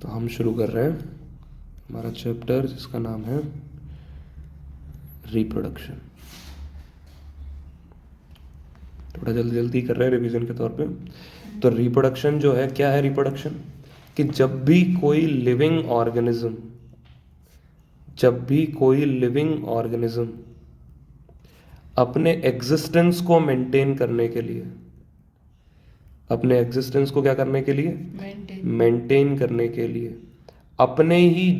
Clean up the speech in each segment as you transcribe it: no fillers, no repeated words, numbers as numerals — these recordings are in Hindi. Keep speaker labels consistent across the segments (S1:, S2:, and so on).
S1: तो हम शुरू कर रहे हैं हमारा चैप्टर जिसका नाम है रिप्रोडक्शन। थोड़ा जल्दी जल्दी कर रहे हैं रिवीजन के तौर पे। तो रिप्रोडक्शन जो है, क्या है रिप्रोडक्शन? कि जब भी कोई लिविंग ऑर्गेनिज्म अपने एग्जिस्टेंस को मेंटेन करने के लिए, अपने एग्जिस्टेंस को क्या करने के लिए? मेंटेन करने के लिए अपने ही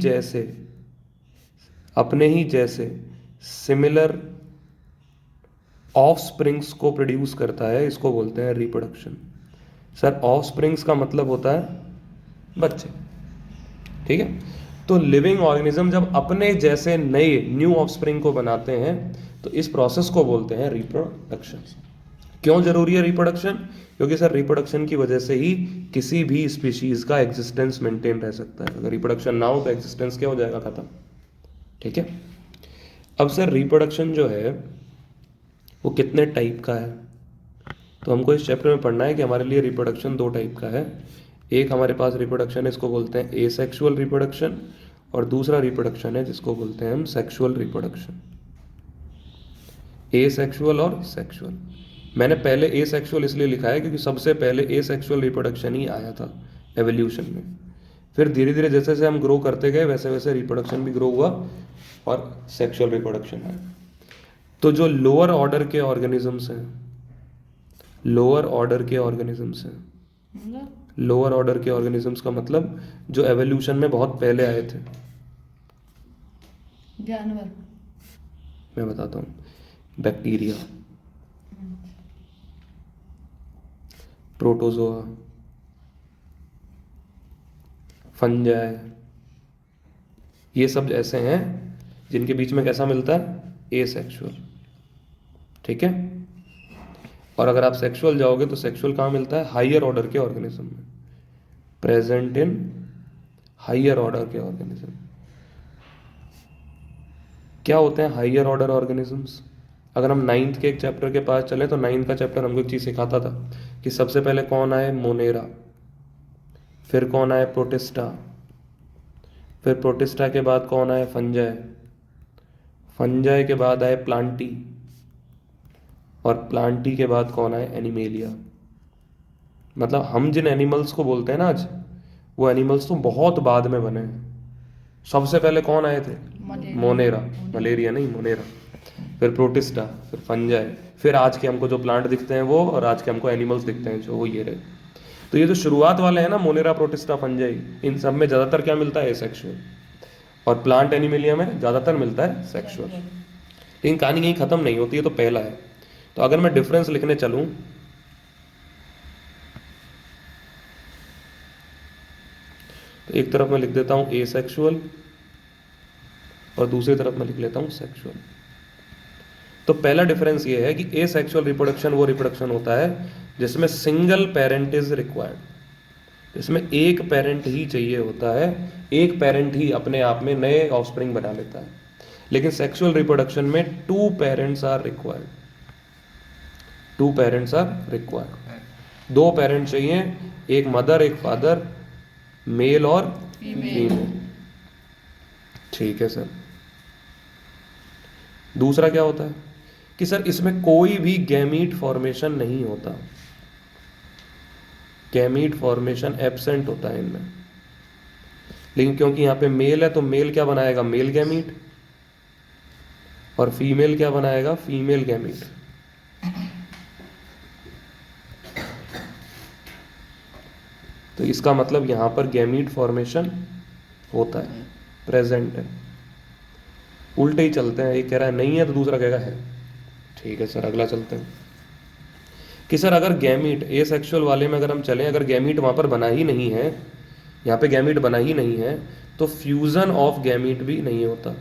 S1: जैसे सिमिलर ऑफस्प्रिंग्स को प्रोड्यूस करता है, इसको बोलते हैं रिप्रोडक्शन। सर, ऑफस्प्रिंग्स का मतलब होता है बच्चे, ठीक है? तो लिविंग ऑर्गेनिज्म जब अपने जैसे नए न्यू ऑफस्प्रिंग को बनाते हैं तो इस प्रोसेस को बोलते हैं रिप्रोडक्शन। क्यों जरूरी है रिप्रोडक्शन? क्योंकि सर रिप्रोडक्शन की वजह से ही किसी भी स्पीशीज का एग्जिस्टेंस मेंटेन रह सकता है। अगर रिप्रोडक्शन ना हो तो एग्जिस्टेंस क्या हो जाएगा? खत्म। ठीक है। अब सर रिप्रोडक्शन जो है वो कितने टाइप का है? तो हमको इस चैप्टर में पढ़ना है कि हमारे लिए रिप्रोडक्शन दो टाइप का है। एक हमारे पास रिप्रोडक्शन है, इसको बोलते हैं एसेक्सुअल रिप्रोडक्शन, और दूसरा रिप्रोडक्शन है जिसको बोलते हैं हम सेक्सुअल रिप्रोडक्शन। एसेक्सुअल और सेक्सुअल। मैंने पहले एसेक्सुअल इसलिए लिखा है क्योंकि सबसे पहले एसेक्सुअल रिप्रोडक्शन ही आया था एवोल्यूशन में। फिर धीरे धीरे जैसे जैसे हम ग्रो करते गए वैसे वैसे रिप्रोडक्शन भी ग्रो हुआ और सेक्सुअल रिप्रोडक्शन आया। तो जो लोअर ऑर्डर के ऑर्गेनिजम्स हैं, लोअर ऑर्डर के ऑर्गेनिजम्स का मतलब जो एवोल्यूशन में बहुत पहले आए थे।
S2: जानवर,
S1: मैं बताता हूँ। बैक्टीरिया, प्रोटोजोआ, फंजाई, ये सब ऐसे हैं जिनके बीच में कैसा मिलता है? एसेक्सुअल। ठीक है। और अगर आप सेक्सुअल जाओगे तो सेक्सुअल कहाँ मिलता है? हायर ऑर्डर के ऑर्गेनिज्म में, प्रेजेंट इन हायर ऑर्डर के ऑर्गेनिज्म। क्या होते हैं हायर ऑर्डर ऑर्गेनिजम्स? अगर हम 9th के एक चैप्टर के पास चले तो 9th का चैप्टर हमको एक चीज सिखाता था कि सबसे पहले कौन आए? मोनेरा, फिर कौन आए? प्रोटिस्टा, फिर प्रोटिस्टा के बाद कौन आए? फंजाई, फंजाई के बाद आए प्लांटी, और प्लांटी के बाद कौन आए? एनिमेलिया। मतलब हम जिन एनिमल्स को बोलते हैं ना आज, वो एनिमल्स तो बहुत बाद में बने हैं। सबसे पहले कौन आए थे? मोनेरा, मलेरिया नहीं, मोनेरा, फिर प्रोटिस्टा, फिर फंजाई, फिर आज के हमको जो प्लांट दिखते हैं वो, और आज के हमको एनिमल्स दिखते हैं जो, वो ये रहे। तो ये जो शुरुआत वाले हैं ना, मोनेरा, प्रोटिस्टा, फंजाई, इन सब में ज़्यादातर क्या मिलता है? एसेक्सुअल। और प्लांट एनिमेलिया में ज़्यादातर मिलता है सेक्सुअल। लेकिन कहानी यहीं ख़त्म नहीं होती है, तो पहला है। तो अगर मैं डिफरेंस लिखने चलूँ तो एक तरफ मैं लिख देता हूँ एसेक्सुअल और दूसरी तरफ मैं लिख लेता हूँ सेक्सुअल। तो पहला डिफरेंस ये है कि एसेक्सुअल रिप्रोडक्शन वो रिप्रोडक्शन होता है जिसमें सिंगल पेरेंट इज रिक्वायर्ड, जिसमें एक पेरेंट ही चाहिए होता है, एक पेरेंट ही अपने आप में नए ऑफस्प्रिंग बना लेता है। लेकिन सेक्सुअल रिप्रोडक्शन में टू पेरेंट्स आर रिक्वायर्ड, दो पेरेंट चाहिए, एक मदर एक फादर, मेल और फीमेल। ठीक है सर। दूसरा क्या होता है कि सर इसमें कोई भी गैमीट फॉर्मेशन नहीं होता, गैमीट फॉर्मेशन एब्सेंट होता है इनमें। लेकिन क्योंकि यहाँ पे मेल है तो मेल क्या बनाएगा? मेल गैमीट, और फीमेल क्या बनाएगा? Female gamete. तो इसका मतलब यहाँ पर गैमीट फॉर्मेशन होता है, प्रेजेंट है। उल्टे ही चलते हैं, एक कह रहा है नहीं है तो दूसरा कहेगा है। ठीक है सर, अगला चलते हैं कि सर अगर गैमीट एसेक्सुअल वाले में अगर हम चलें, अगर गैमीट वहाँ पर बना ही नहीं है, यहाँ पे गैमीट बना ही नहीं है, तो फ्यूज़न ऑफ गैमीट भी नहीं होता।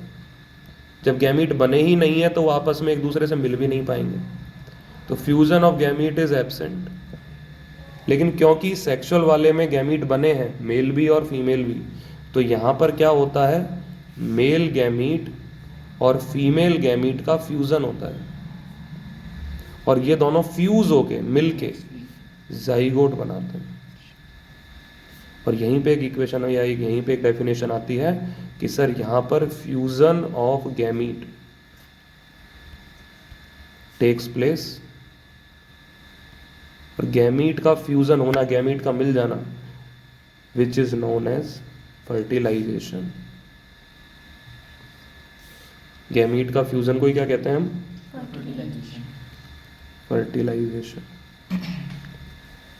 S1: जब गैमीट बने ही नहीं है तो वो आपस में एक दूसरे से मिल भी नहीं पाएंगे, तो fusion of gamete is absent. लेकिन क्योंकि सेक्सुअल वाले में गैमीट बने हैं, मेल भी और फीमेल भी, तो यहाँ पर क्या होता है? मेल गैमीट और फीमेल गैमीट का फ्यूज़न होता है, और ये दोनों फ्यूज होके मिलके जाइगोट बनाते हैं। और यहीं पे एक इक्वेशन या यहीं पे एक डेफिनेशन आती है कि सर यहाँ पर fusion of gamete takes place, और गैमीट का फ्यूजन होना, गैमीट का मिल जाना, which is known as fertilisation. Gamete का फ्यूजन को ही क्या कहते हैं हम? फर्टिलाइजेशन।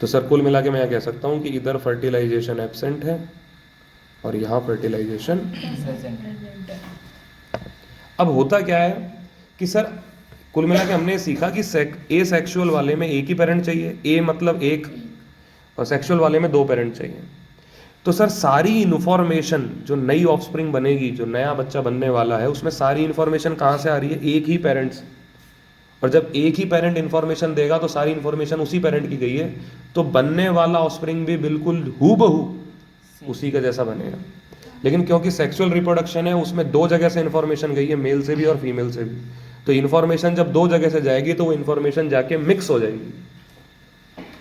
S1: तो सर कुल मिला के मैं यह कह सकता हूं कि इधर फर्टिलाइजेशन एब्सेंट है और यहां फर्टिलाइजेशन
S2: प्रेजेंट है।
S1: अब होता क्या है कि सर कुल मिला के हमने सीखा कि ए सेक्सुअल वाले में एक ही पेरेंट चाहिए, ए मतलब एक, और सेक्सुअल वाले में 2 पेरेंट चाहिए। तो सर सारी इन्फॉर्मेशन जो नई ऑफस्प्रिंग बनेगी, जो नया बच्चा बनने वाला है, उसमें सारी इन्फॉर्मेशन कहाँ से आ रही है? एक ही पेरेंट से। और जब एक ही पेरेंट इन्फॉर्मेशन देगा तो सारी इन्फॉर्मेशन उसी पेरेंट की गई है, तो बनने वाला ऑफस्प्रिंग भी बिल्कुल हूबहू उसी का जैसा बनेगा। लेकिन क्योंकि सेक्सुअल रिप्रोडक्शन है, उसमें 2 जगह से इन्फॉर्मेशन गई है, मेल से भी और फीमेल से भी, तो इन्फॉर्मेशन जब 2 जगह से जाएगी तो वो इन्फॉर्मेशन जाके मिक्स हो जाएगी।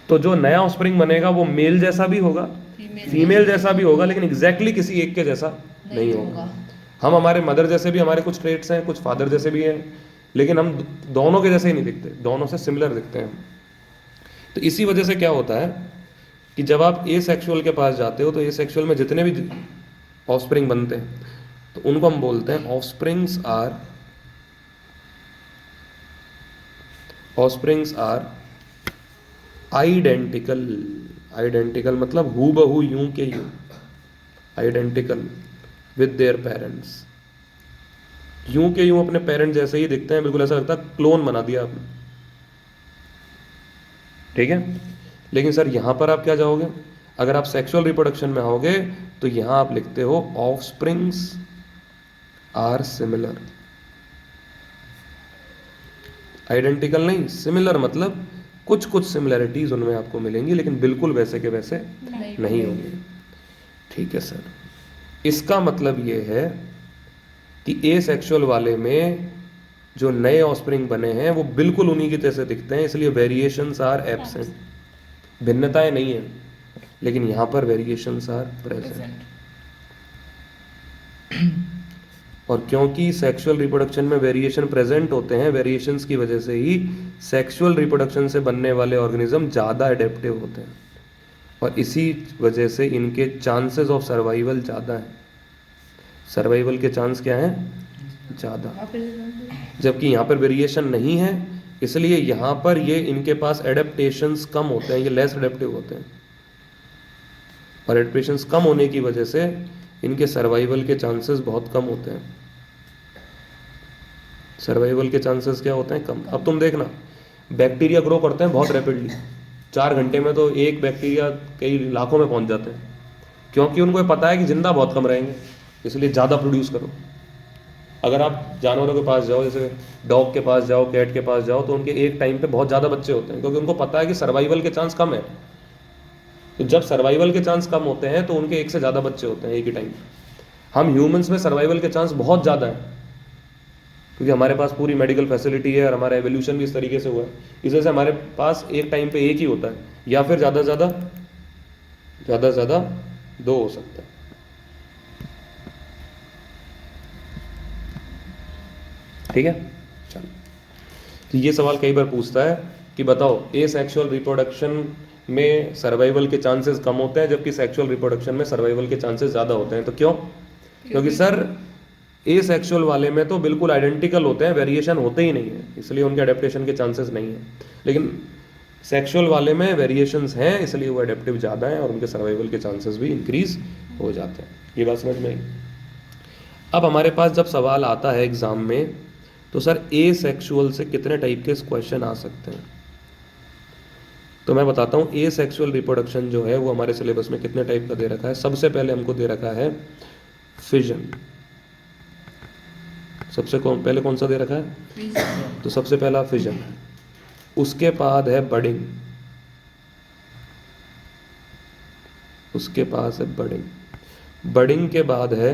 S1: तो जो नया ऑफस्प्रिंग बनेगा वो मेल जैसा भी होगा, फीमेल जैसा भी होगा, लेकिन एग्जैक्टली किसी एक के जैसा नहीं होगा। हम हमारे मदर जैसे भी हमारे कुछ ट्रेट्स हैं, कुछ फादर जैसे भी हैं, लेकिन हम दोनों के जैसे ही नहीं दिखते, दोनों से सिमिलर दिखते हैं। तो इसी वजह से क्या होता है कि जब आप ए सेक्सुअल के पास जाते हो तो ए सेक्सुअल में जितने भी ऑफस्प्रिंग बनते हैं तो उनको हम बोलते हैं ऑफस्प्रिंग्स आर आइडेंटिकल। आइडेंटिकल मतलब हूबहू, यूं के यूं, आइडेंटिकल विद देयर पेरेंट्स, यूं के यूं अपने पेरेंट जैसे ही दिखते हैं, बिल्कुल ऐसा लगता है क्लोन बना दिया आपने, ठीक है। लेकिन सर यहां पर आप क्या जाओगे, अगर आप सेक्सुअल रिप्रोडक्शन में आओगे तो यहां आप लिखते हो ऑफस्प्रिंग्स आर सिमिलर। आइडेंटिकल नहीं, सिमिलर मतलब कुछ कुछ सिमिलैरिटीज उनमें आपको मिलेंगी, लेकिन बिल्कुल वैसे के वैसे नहीं होंगे, ठीक है सर। इसका मतलब ये है कि ए सेक्सुअल वाले में जो नए ऑफस्प्रिंग बने हैं वो बिल्कुल उन्हीं की जैसे दिखते हैं, इसलिए वेरिएशंस आर एब्सेंट। भिन्नताएं नहीं है, लेकिन यहां पर वेरिएशंस आर प्रेजेंट। और क्योंकि सेक्सुअल रिप्रोडक्शन में वेरिएशन प्रेजेंट होते हैं, वेरिएशंस की वजह से ही सेक्सुअल रिप्रोडक्शन से बनने वाले ऑर्गेनिज्म ज़्यादा एडेप्टिव होते हैं, और इसी वजह से इनके चांसेस ऑफ सर्वाइवल ज़्यादा हैं। सर्वाइवल के चांस क्या हैं? ज़्यादा। जबकि यहाँ पर वेरिएशन नहीं है, इसलिए यहाँ पर ये इनके पास एडेप्टेशंस कम होते हैं, ये लेस एडेप्टिव होते हैं, और एडेप्टेशंस कम होने की वजह से इनके सर्वाइवल के चांसेस बहुत कम होते हैं। सर्वाइवल के चांसेस क्या होते हैं? कम। अब तुम देखना, बैक्टीरिया ग्रो करते हैं बहुत रैपिडली, 4 घंटे में तो एक बैक्टीरिया कई लाखों में पहुंच जाते हैं, क्योंकि उनको पता है कि जिंदा बहुत कम रहेंगे, इसलिए ज़्यादा प्रोड्यूस करो। अगर आप जानवरों के पास जाओ, जैसे डॉग के पास जाओ, कैट के पास जाओ, तो उनके एक टाइम पे बहुत ज़्यादा बच्चे होते हैं, क्योंकि उनको पता है कि सर्वाइवल के चांस कम है। तो जब सर्वाइवल के चांस कम होते हैं तो उनके एक से ज़्यादा बच्चे होते हैं एक ही टाइम। हम ह्यूमंस में सर्वाइवल के चांस बहुत ज़्यादा हैं, क्योंकि हमारे पास पूरी मेडिकल फैसिलिटी है और हमारा एवोल्यूशन भी इस तरीके से हुआ है, इस वजह से हमारे पास एक टाइम पे एक ही होता है, या फिर ज़्यादा से ज़्यादा 2 हो सकता है। ठीक है, चलो। तो ये सवाल कई बार पूछता है कि बताओ ए सेक्सुअल रिप्रोडक्शन में सर्वाइवल के चांसेस कम होते हैं, जबकि सेक्सुअल रिप्रोडक्शन में सर्वाइवल के चांसेस ज़्यादा होते हैं। तो क्यों? क्योंकि सर ए सेक्सुअल वाले में तो बिल्कुल आइडेंटिकल होते हैं, वेरिएशन होते ही नहीं है, इसलिए उनके अडेप्टेशन के चांसेस नहीं है। लेकिन सेक्सुअल वाले में वेरिएशंस हैं, इसलिए वो अडेप्टिव ज़्यादा हैं और उनके सर्वाइवल के चांसेस भी इंक्रीज हो जाते हैं। ये बात समझ में आई? अब हमारे पास जब सवाल आता है एग्जाम में, तो सर ए सेक्सुअल से कितने टाइप के क्वेश्चन आ सकते हैं? तो मैं बताता हूँ ए सेक्सुअल रिप्रोडक्शन जो है वो हमारे सिलेबस में कितने टाइप का दे रखा है। सबसे पहले हमको दे रखा है फिजन। पहले कौन सा दे रखा है? तो सबसे पहला फिजन, उसके बाद है बडिंग, उसके पास है बडिंग, बडिंग के बाद है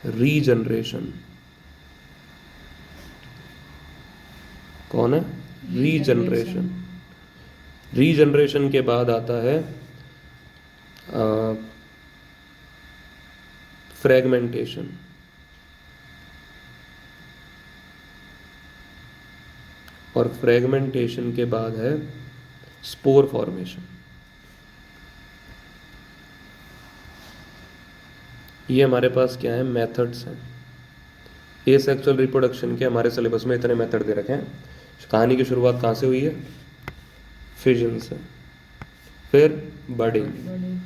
S1: रीजनरेशन। कौन है? रीजनरेशन। रीजनरेशन के बाद आता है फ्रेगमेंटेशन, और फ्रेगमेंटेशन के बाद है स्पोर फॉर्मेशन। ये हमारे पास क्या है, मेथड्स हैं। एसेक्सुअल रिप्रोडक्शन के हमारे सिलेबस में इतने मेथड दे रखे हैं। कहानी की शुरुआत कहाँ से हुई है, फिजन से, फिर बडिंग,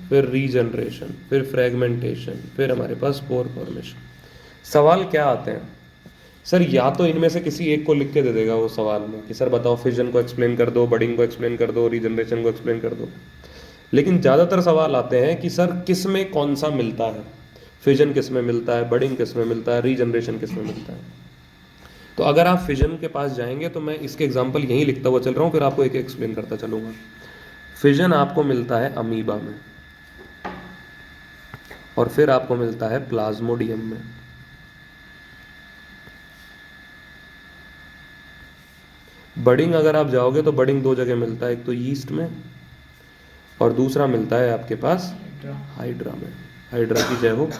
S1: फिर रीजनरेशन, फिर फ्रेगमेंटेशन, फिर हमारे पास स्पोर फॉर्मेशन। सवाल क्या आते हैं सर, या तो इनमें से किसी एक को लिख के दे देगा वो सवाल में कि सर बताओ फिजन को एक्सप्लेन कर दो, बडिंग को एक्सप्लेन कर दो, रीजनरेशन को एक्सप्लेन कर दो। लेकिन ज़्यादातर सवाल आते हैं कि सर किस में कौन सा मिलता है, फिजन किस में मिलता है, बडिंग किस में मिलता है, रीजनरेशन किस में मिलता है। तो अगर आप फिजन के पास जाएंगे तो मैं इसके एग्जांपल यहीं लिखता हुआ चल रहा हूँ, फिर आपको एक एक्सप्लेन करता चलूँगा। फिजन आपको मिलता है अमीबा में, और फिर आपको मिलता है प्लाज्मोडियम में। बडिंग अगर आप जाओगे तो बडिंग दो जगह मिलता है, एक तो यीस्ट में और दूसरा मिलता है आपके पास हाइड्रा में। हाइड्रा की जय हो।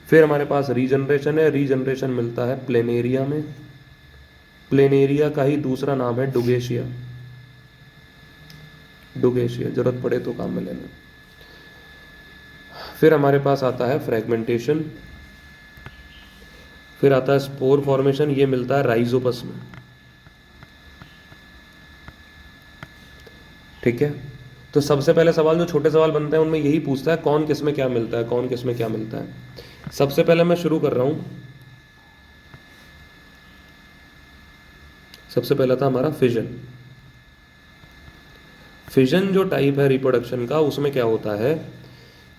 S1: फिर हमारे पास रीजनरेशन है, रीजनरेशन मिलता है प्लेनेरिया में। प्लेनेरिया का ही दूसरा नाम है डुगेशिया। डुगेशिया, जरूरत पड़े तो काम में लेना। फिर हमारे पास आता है फ्रेगमेंटेशन, फिर आता है स्पोर फॉर्मेशन, ये मिलता है राइजोपस में। ठीक है, तो सबसे पहले सवाल जो छोटे सवाल बनते हैं उनमें यही पूछता है कौन किस में क्या मिलता है, कौन किस में क्या मिलता है। सबसे पहले मैं शुरू कर रहा हूं, सबसे पहला था हमारा फिजन। फिजन जो टाइप है रिप्रोडक्शन का, उसमें क्या होता है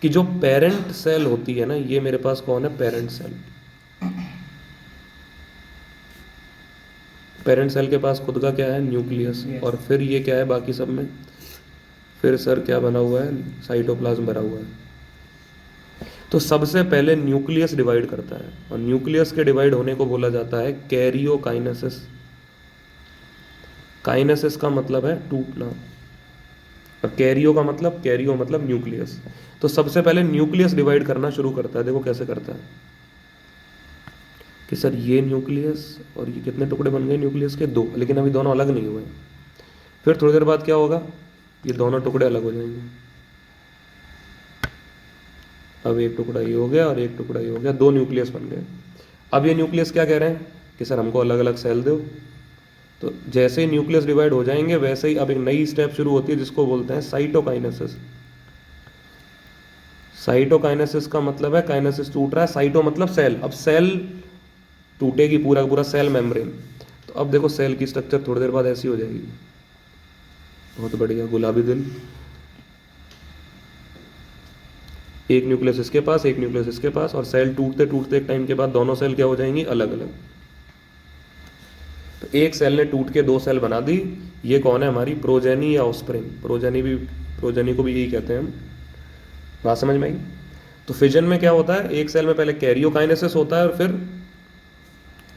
S1: कि जो पेरेंट सेल होती है ना, ये मेरे पास कौन है, पेरेंट सेल। पेरेंट सेल के पास खुद का क्या है, न्यूक्लियस, और फिर ये क्या है बाकी सब में, फिर सर क्या बना हुआ है, साइटोप्लाज्म भरा हुआ है। तो सबसे पहले न्यूक्लियस डिवाइड करता है, और न्यूक्लियस के डिवाइड होने को बोला जाता है कैरियोकाइनेसिस। काइनेसिस का मतलब है टूटना, और कैरियो मतलब न्यूक्लियस। तो सबसे पहले न्यूक्लियस डिवाइड करना शुरू करता है। देखो कैसे करता है कि सर ये न्यूक्लियस और ये कितने टुकड़े बन गए न्यूक्लियस के, दो, लेकिन अभी दोनों अलग नहीं हुए। फिर थोड़ी देर बाद क्या होगा, ये दोनों टुकड़े अलग हो जाएंगे। अब एक टुकड़ा ये हो गया और एक टुकड़ा ये हो गया, दो न्यूक्लियस बन गए। अब ये न्यूक्लियस क्या कह रहे हैं कि सर हमको अलग अलग सेल दो। तो जैसे ही न्यूक्लियस डिवाइड हो जाएंगे वैसे ही अब एक नई स्टेप शुरू होती है जिसको बोलते हैं साइटोकाइनेसिस। साइटोकाइनेसिस का मतलब है काइनेसिस टूट रहा है, साइटो मतलब सेल। अब सेल टूटेगी, पूरा पूरा सेल मेम्ब्रेन। तो अब देखो सेल की स्ट्रक्चर थोड़ी देर बाद ऐसी हो जाएगी, बहुत बढ़िया, गुलाबी दिल। एक न्यूक्लियस इसके पास, एक न्यूक्लियस इसके पास, और सेल टूटते टूटते एक टाइम के बाद दोनों सेल क्या हो जाएंगी, अलग अलग। तो एक सेल ने टूट के दो सेल बना दी। ये कौन है, हमारी प्रोजेनी या ऑस्प्रिंग। प्रोजेनी को भी यही कहते हैं हम। बात समझ में आई। तो फिजन में क्या होता है, एक सेल में पहले कैरियोकाइनेसिस होता है और फिर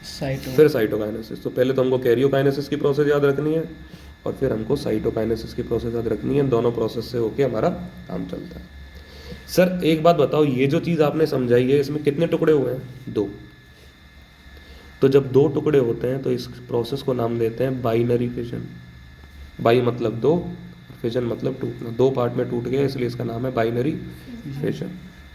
S1: साइटोकाइनेसिस। तो पहले तो हमको कैरियोकाइनेसिस की प्रोसेस याद रखनी है और फिर हमको साइटोकाइनेसिस की प्रोसेस याद रखनी है। दोनों प्रोसेस से होके हमारा काम चलता है। सर एक बात बताओ, ये जो चीज़ आपने समझाई है इसमें कितने टुकड़े हुए हैं, दो। तो जब दो टुकड़े होते हैं तो इस प्रोसेस को नाम देते हैं बाइनरी फिजन। बाई मतलब दो, फिजन मतलब टूटना। दो पार्ट में टूट गया इसलिए इसका नाम है बाइनरी फिजन।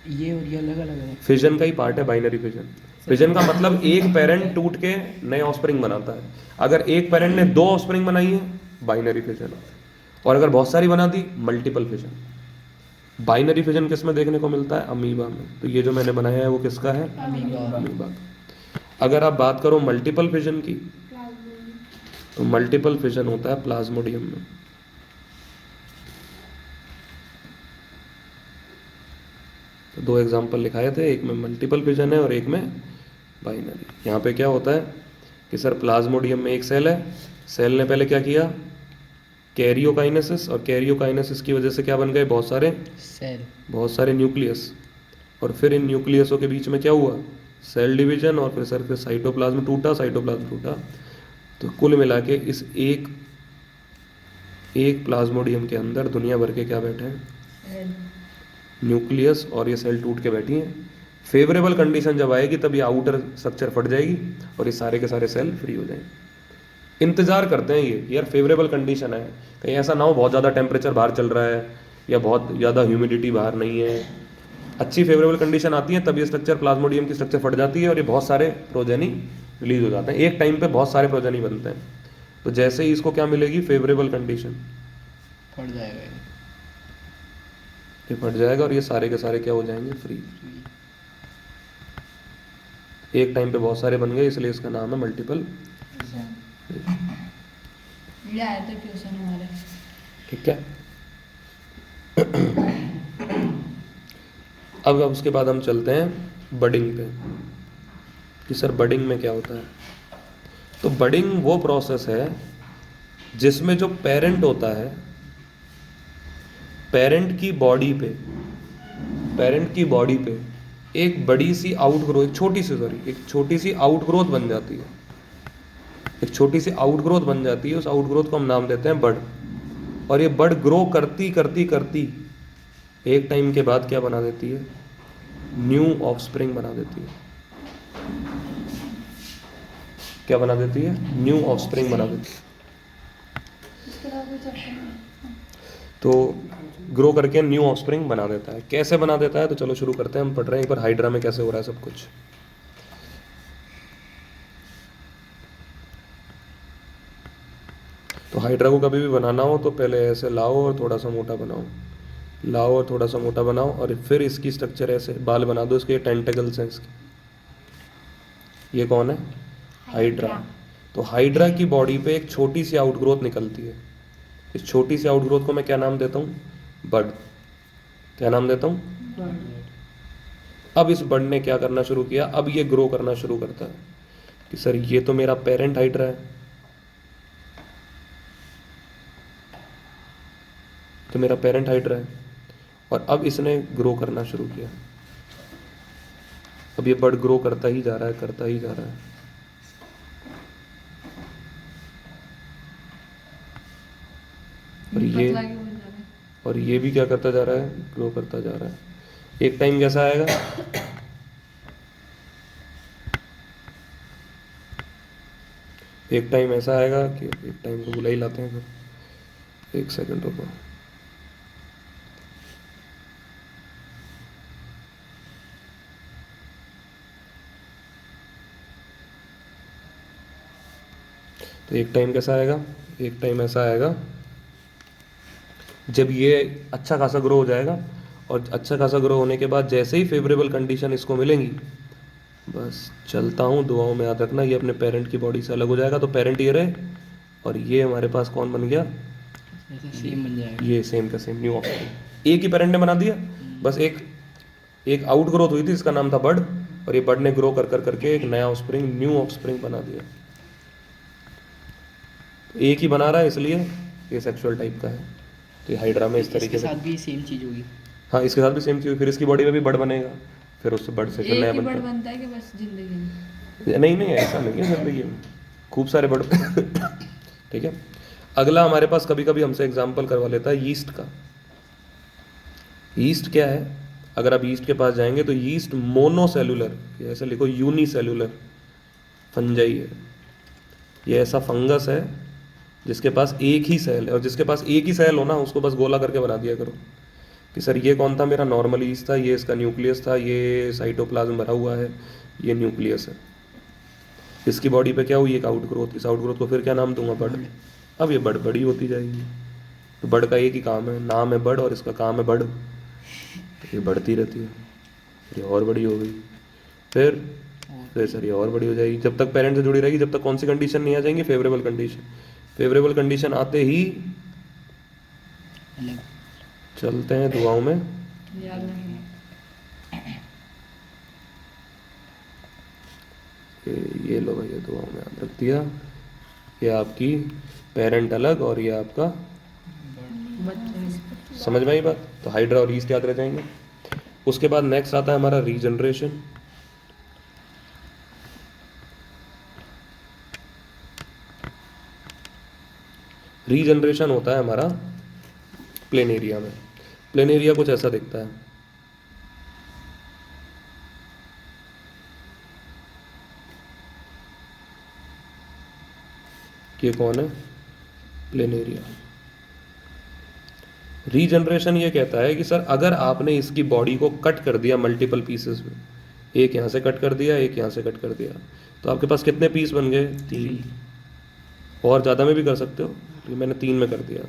S2: ये और ये अलग अलग है।
S1: फिजन का ही पार्ट है बाइनरी फिजन। फिजन का मतलब एक पेरेंट टूट के नए ऑफस्प्रिंग बनाता है। अगर एक पेरेंट ने दो ऑफस्प्रिंग बनाई है, बाइनरी फिजन। और अगर बहुत सारी बना दी, मल्टीपल फिजन। बाइनरी फिजन किस में देखने को मिलता है, अमीबा में। तो ये जो मैंने बनाया है वो किसका है, अमीबा का। अगर आप बात करो मल्टीपल फिजन की, तो मल्टीपल फिजन होता है प्लाज्मोडियम में। तो दो एग्जांपल लिखाए थे, एक में मल्टीपल फिजन है और एक में बाइनरी। यहाँ पे क्या होता है कि सर प्लाज्मोडियम में एक सेल है, सेल ने पहले क्या किया, कैरियोकाइनेसिस, और कैरियोकाइनेसिस की वजह से क्या बन गए, बहुत सारे न्यूक्लियस। और फिर इन न्यूक्लियसों के बीच में क्या हुआ, सेल डिवीजन, और फिर साइटोप्लाज्म टूटा। तो कुल मिला के इस एक प्लाज्मोडियम के अंदर दुनिया भर के क्या बैठे हैं, न्यूक्लियस और ये सेल टूट के बैठी हैं। फेवरेबल कंडीशन जब आएगी तब ये आउटर स्ट्रक्चर फट जाएगी और ये सारे के सारे सेल फ्री हो जाएंगे। इंतजार करते हैं ये यार फेवरेबल कंडीशन है, कहीं ऐसा ना हो बहुत ज़्यादा टेम्परेचर बाहर चल रहा है या बहुत ज़्यादा ह्यूमिडिटी बाहर नहीं है। अच्छी फेवरेबल कंडीशन आती है तब ये स्ट्रक्चर प्लाज्मोडियम की स्ट्रक्चर फट जाती है और ये बहुत सारे प्रोजेनी रिलीज हो जाते हैं। एक टाइम पे बहुत सारे प्रोजेनी बनते हैं। तो जैसे ही इसको क्या मिलेगी फेवरेबल कंडीशन,
S2: फट जाएगा ये।
S1: ये फट जाएगा और ये सारे के सारे क्या हो जाएंगे फ्री। एक टाइम पे बहुत सारे बन गए इसलिए इसका नाम है मल्टीपल।
S3: ये आया था ट्यूशन हमारे।
S1: ठीक है। अब उसके बाद हम चलते हैं बडिंग पे कि सर बडिंग में क्या होता है। तो बडिंग वो प्रोसेस है जिसमें जो पेरेंट होता है, पेरेंट की बॉडी पे एक बड़ी सी आउटग्रोथ, एक छोटी सी आउटग्रोथ बन जाती है। एक छोटी सी आउटग्रोथ बन जाती है, उस आउटग्रोथ को हम नाम देते हैं बड। और ये बड ग्रो करती करती करती एक टाइम के बाद क्या बना देती है, न्यू ऑफस्प्रिंग बना देती है। क्या बना देती है, न्यू ऑफस्प्रिंग बना देती है। तो ग्रो करके न्यू ऑफस्प्रिंग बना देता है। कैसे बना देता है तो चलो शुरू करते हैं। हम पढ़ रहे हैं एक बार हाइड्रा में कैसे हो रहा है सब कुछ। तो हाइड्रा को कभी भी बनाना हो तो पहले ऐसे लाओ और थोड़ा सा मोटा बनाओ, लाओ और थोड़ा सा मोटा बनाओ और फिर इसकी स्ट्रक्चर ऐसे बाल बना दो, इसके टेंटेकल्स हैं इसके। ये कौन है, हाइड्रा। तो हाइड्रा की बॉडी पे एक छोटी सी आउटग्रोथ निकलती है। इस छोटी सी आउटग्रोथ को मैं क्या नाम देता हूँ, बड। क्या नाम देता हूँ, अब इस बड ने क्या करना शुरू किया, अब ये ग्रो करना शुरू करता है कि सर ये तो मेरा पेरेंट हाइड्रा है, तो मेरा पेरेंट हाइड्रा है और अब इसने ग्रो करना शुरू किया। अब ये बड ग्रो करता ही जा रहा है, करता ही जा रहा है। और ये भी क्या करता जा रहा है, ग्रो करता जा रहा है। एक टाइम कैसा आएगा, एक टाइम ऐसा आएगा कि एक टाइम को बुला ही लाते हैं फिर, एक सेकंड रुको। तो एक टाइम कैसा आएगा, एक टाइम ऐसा आएगा जब ये अच्छा खासा ग्रो हो जाएगा और अच्छा खासा ग्रो होने के बाद जैसे ही फेवरेबल कंडीशन इसको मिलेंगी, बस चलता हूँ, दुआओं में याद रखना, ये अपने पेरेंट की बॉडी से अलग हो जाएगा। तो पेरेंट ये रहे और ये हमारे पास कौन बन गया,
S2: सेम बन जाएगा।
S1: ये सेम का सेम न्यू ऑफस्प्रिंग। एक ही पेरेंट ने बना दिया, बस एक आउट ग्रोथ हुई थी, इसका नाम था बड, और ये बड ने ग्रो कर कर करके एक नया ऑफस्प्रिंग, न्यू ऑफस्प्रिंग बना दिया। एक ही बना रहा है इसलिए ये सेक्सुअल टाइप का है। तो ये हाइड्रा में इस तरीके से,
S2: साथ भी सेम चीज होगी।
S1: हाँ इसके साथ भी सेम चीज़, फिर इसकी बॉडी में भी बड बनेगा, फिर उससे बड से फिर नया
S3: एक ही
S1: बनता
S3: बर्ड
S1: है।
S3: बनता है कि बस जिंदगी में?
S1: नहीं ऐसा नहीं है जिंदगी में, खूब सारे बड ठीक है। अगला हमारे पास कभी कभी हमसे एग्जाम्पल करवा लेता है यीस्ट का। यीस्ट क्या है, अगर आप यीस्ट के पास जाएंगे तो यीस्ट मोनोसेलुलर, ऐसे लिखो यूनिसेलुलर फंजाई है। ये ऐसा फंगस है जिसके पास एक ही सेल है, और जिसके पास एक ही सेल हो ना उसको बस गोला करके बना दिया करो कि सर ये कौन था, मेरा नॉर्मल यीस्ट था, ये इसका न्यूक्लियस था, ये साइटोप्लाज्म भरा हुआ है, ये न्यूक्लियस है। इसकी बॉडी पे क्या हुई, एक आउटग्रोथ, इस आउटग्रोथ को फिर क्या नाम दूंगा, बड। अब ये बड बड़ी होती जाएगी। तो बड का एक ही काम है, नाम है बड और इसका काम है बड। तो ये बढ़ती रहती है, ये और बड़ी हो गई, फिर सर ये और बड़ी हो जाएगी, जब तक पेरेंट से जुड़ी रहेगी, जब तक कौन सी कंडीशन नहीं आ जाएंगी, फेवरेबल कंडीशन। फेवरेबल कंडीशन आते ही चलते हैं दुआओं में।
S3: याद नहीं
S1: ये लो भैया, दुआओं में याद रख दिया। ये आपकी पेरेंट अलग और ये आपका,
S3: बच्चे।
S1: समझ में आई बात। तो हाइड्रा और यीस्ट याद रह जाएंगे। उसके बाद नेक्स्ट आता है हमारा रीजनरेशन। रीजनरेशन होता है हमारा प्लेन एरिया में। प्लेन एरिया कुछ ऐसा दिखता है, ये कौन है? प्लेनेरिया। रीजनरेशन ये कहता है कि सर अगर आपने इसकी बॉडी को कट कर दिया मल्टीपल पीसेस में, एक यहाँ से कट कर दिया, एक यहाँ से कट कर दिया, तो आपके पास कितने पीस बन गए? 3। और ज़्यादा में भी कर सकते हो, लेकिन मैंने 3 में कर दिया,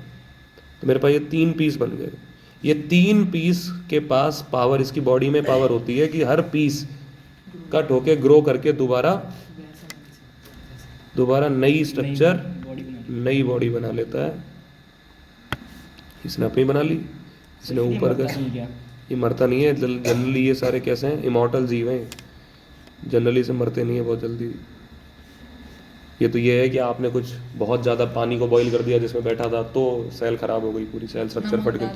S1: तो मेरे पास ये 3 पीस बन गए। ये 3 पीस के पास पावर, इसकी बॉडी में पावर होती है कि हर पीस कट होके ग्रो करके दोबारा नई स्ट्रक्चर,
S2: बॉडी बना
S1: नई बॉडी बना लेता है। इसने अपनी बना ली, इसने ऊपर का,
S2: क्या
S1: ये मरता नहीं है जनरली। ये सारे कैसे हैं? इमॉर्टल जीव हैं, जनरली से मरते नहीं है बहुत जल्दी। ये तो ये है कि आपने कुछ बहुत ज़्यादा पानी को बॉईल कर दिया जिसमें बैठा था, तो सेल खराब हो गई, पूरी सेल स्ट्रक्चर फट गई।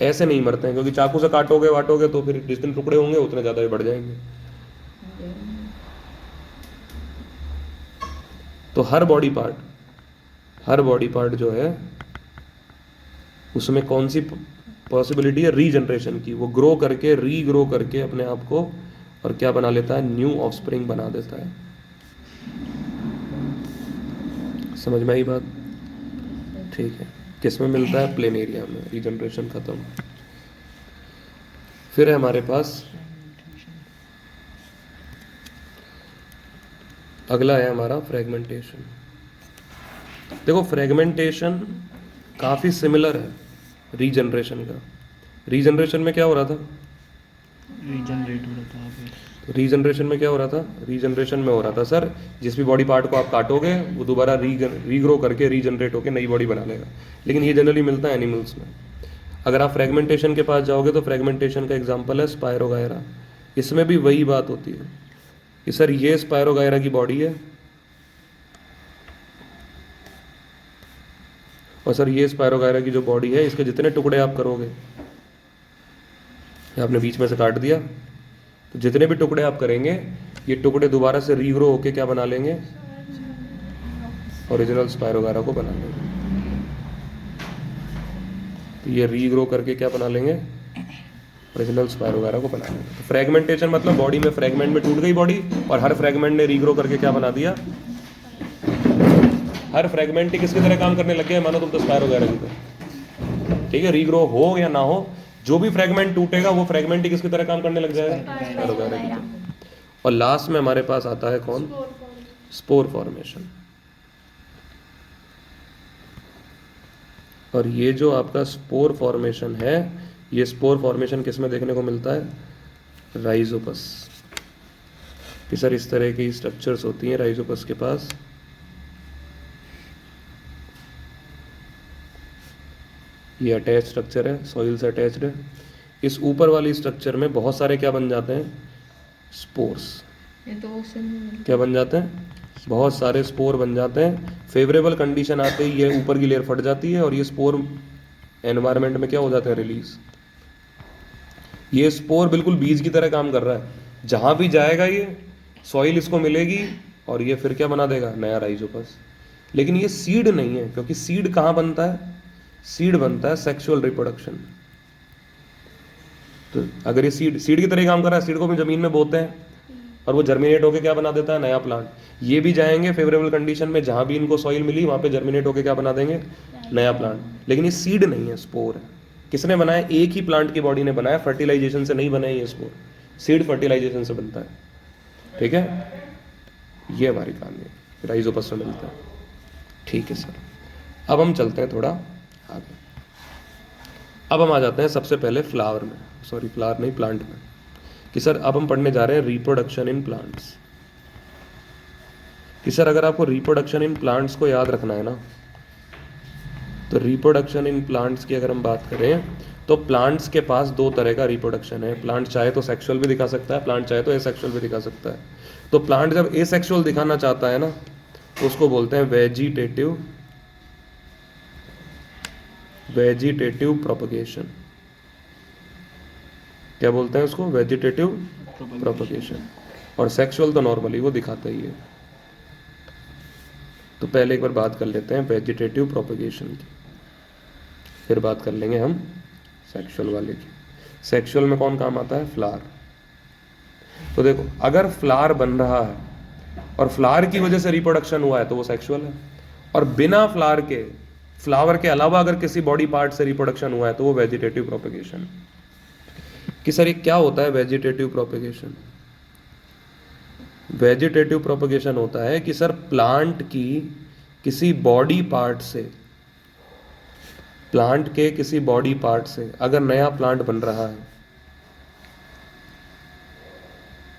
S1: ऐसे नहीं मरते हैं, क्योंकि चाकू से काटोगे वाटोगे तो फिर जितने टुकड़े होंगे उतने ज़्यादा ही बढ़ जाएंगे। तो हर बॉडी पार्ट जो है उसमें कौन सी पॉसिबिलिटी है? रीजनरेशन की। वो ग्रो करके, रीग्रो करके अपने आप को और क्या बना लेता है? न्यू ऑफस्प्रिंग बना देता है। समझ में आई बात? ठीक है। किस में मिलता है? प्लेनेरिया में। रीजनरेशन खत्म। फिर है हमारे पास अगला है हमारा फ्रेगमेंटेशन। देखो फ्रेगमेंटेशन काफ़ी सिमिलर है रीजनरेशन का। रीजनरेशन में क्या हो रहा था?
S2: रीजनरेट हो रहा था फिर।
S1: तो रीजनरेशन में क्या हो रहा था? रीजनरेशन में हो रहा था सर, जिस भी बॉडी पार्ट को आप काटोगे वो दोबारा रीग्रो करके रीजनरेट होकर नई बॉडी बना लेगा। लेकिन ये जनरली मिलता है एनिमल्स में। अगर आप फ्रेगमेंटेशन के पास जाओगे तो फ्रेगमेंटेशन का एग्जाम्पल है स्पायरोगायरा। इसमें भी वही बात होती है कि सर ये स्पायरोगायरा की बॉडी है और सर ये स्पायरोगायरा की जो बॉडी है, इसके जितने टुकड़े आप करोगे, ये आपने बीच में से काट दिया, तो जितने भी टुकड़े आप करेंगे ये टुकड़े दोबारा से रीग्रो होके क्या बना लेंगे? ओरिजिनल स्पायरोगायरा को बना लेंगे। तो ये रीग्रो करके क्या बना लेंगे? ओरिजिनल स्पायरोगायरा को बना लेंगे। तो फ्रेगमेंटेशन मतलब बॉडी में फ्रेगमेंट में टूट गई बॉडी और हर फ्रेगमेंट ने रीग्रो करके क्या बना दिया? हर फ्रेगमेंट ही किसकी तरह काम करने लग गया? मानो तुम तो स्पायरोगायरा की तरह। ठीक है, रीग्रो हो या ना हो, जो भी फ्रेगमेंट टूटेगा वो फ्रेगमेंट ही किसकी तरह काम करने लग जाएगा? स्पायरोगायरा की तरह। और लास्ट में हमारे पास आता है कौन? Spore formation. और ये जो आपका स्पोर फॉर्मेशन है, ये स्पोर फॉर्मेशन किस में देखने को मिलता है? राइजोपस। कि सर इस तरह की स्ट्रक्चर्स होती हैं राइजोपस के पास। ये अटैच स्ट्रक्चर है, सॉइल से अटैच्ड है। इस ऊपर वाली स्ट्रक्चर में बहुत सारे क्या बन जाते हैं? स्पोर्स।
S3: ये तो उससे नहीं
S1: क्या बन जाते हैं? बहुत सारे स्पोर बन जाते हैं। फेवरेबल कंडीशन आते ही ये ऊपर की लेयर फट जाती है और ये स्पोर एनवायरनमेंट में क्या हो जाते हैं? रिलीज। ये स्पोर बिल्कुल बीज की तरह काम कर रहा है, जहाँ भी जाएगा ये सॉइल इसको मिलेगी और ये फिर क्या बना देगा? नया राइजोपस। लेकिन ये सीड नहीं है, क्योंकि सीड कहाँ बनता है? सीड बनता है सेक्सुअल रिप्रोडक्शन। तो अगर ये सीड की तरह काम कर रहा है, सीड को भी जमीन में बोते हैं और वो जर्मिनेट होकर क्या बना देता है? नया प्लांट। ये भी जाएंगे फेवरेबल कंडीशन में, जहाँ भी इनको सॉइल मिली वहाँ पे जर्मिनेट होकर क्या बना देंगे? नया प्लांट। लेकिन ये सीड नहीं है, स्पोर है। किसने बनाया? एक ही प्लांट की बॉडी ने बनाया, फर्टिलाइजेशन से नहीं बना है ये स्पोर। सीड फर्टिलाइजेशन से बनता है। ठीक है, ये हमारी कहानी है, राइजोपस से मिलता है। ठीक है सर, अब हम चलते हैं थोड़ा आगे। अब हम आ जाते हैं सबसे पहले फ्लावर में, सॉरी फ्लावर नहीं, प्लांट में। कि सर अब हम पढ़ने जा रहे हैं रिप्रोडक्शन इन प्लांट्स। कि सर अगर आपको रिप्रोडक्शन इन प्लांट्स को याद रखना है ना, तो रिप्रोडक्शन इन प्लांट्स की अगर हम बात करें तो प्लांट्स के पास 2 तरह का रिप्रोडक्शन है। प्लांट चाहे तो सेक्सुअल भी दिखा सकता है, प्लांट चाहे तो एसेक्सुअल भी दिखा सकता है। तो प्लांट जब एसेक्सुअल दिखाना चाहता है ना, तो उसको बोलते हैं वेजिटेटिव प्रोपगेशन। क्या बोलते हैं उसको? Vegetative propagation. और सेक्सुअल तो नॉर्मली वो दिखाता ही है। तो पहले एक बार बात कर लेते हैं वेजिटेटिव प्रोपगेशन की, फिर बात कर लेंगे हम सेक्सुअल वाले की। सेक्सुअल में कौन काम आता है? फ्लावर। तो देखो, अगर फ्लावर बन रहा है और फ्लावर की वजह से रिप्रोडक्शन हुआ है तो वो सेक्सुअल है, और बिना फ्लावर के अलावा अगर किसी बॉडी पार्ट से रिप्रोडक्शन हुआ है तो वो वेजिटेटिव प्रोपेगेशन। कि सर ये क्या होता है वेजिटेटिव प्रोपेगेशन? वेजिटेटिव प्रोपेगेशन होता है कि सर प्लांट की किसी बॉडी पार्ट से, प्लांट के किसी बॉडी पार्ट से अगर नया प्लांट बन रहा है,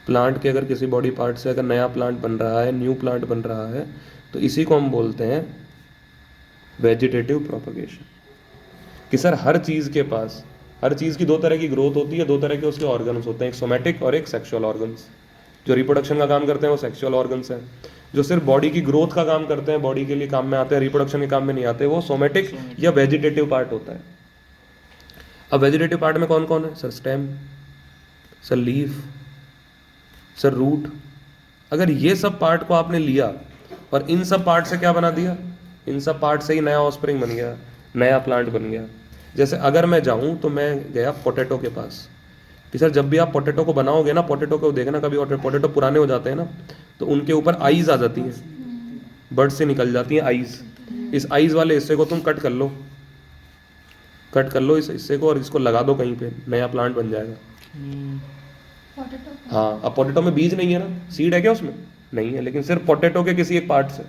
S1: प्लांट के अगर किसी बॉडी पार्ट से अगर नया प्लांट बन रहा है, न्यू प्लांट बन रहा है, तो इसी को हम बोलते हैं वेजिटेटिव प्रोपेगेशन। कि सर हर चीज के पास, हर चीज की दो तरह की ग्रोथ होती है, दो तरह के उसके ऑर्गन्स होते हैं, एक सोमैटिक और एक सेक्सुअल ऑर्गन्स। जो रिप्रोडक्शन का काम करते हैं वो सेक्सुअल ऑर्गन्स हैं, जो सिर्फ बॉडी की ग्रोथ का काम करते हैं, बॉडी के लिए काम में आते हैं, रिप्रोडक्शन के काम में नहीं आते, वो सोमैटिक या वेजिटेटिव पार्ट होता है। अब वेजिटेटिव पार्ट में कौन कौन है? Sir stem, sir leaf, sir root. अगर ये सब पार्ट को आपने लिया और इन सब पार्ट से क्या बना दिया, इन सब पार्ट से ही नया ऑस्प्रिंग बन गया, नया प्लांट बन गया। जैसे अगर मैं जाऊं तो मैं गया पोटैटो के पास कि सर जब भी आप पोटैटो को बनाओगे ना, पोटैटो को देखना कभी, पोटैटो पुराने हो जाते हैं ना तो उनके ऊपर आईज आ जाती हैं, बर्ड से निकल जाती हैं आईज। इस आईज वाले हिस्से को तुम कट कर लो, कट कर लो इस हिस्से को और इसको लगा दो कहीं पे, नया प्लांट बन जाएगा।
S3: पोटैटो।
S1: हाँ, अब पोटैटो में बीज नहीं है ना, सीड है क्या उसमें? नहीं है, लेकिन सिर्फ पोटैटो के किसी एक पार्ट से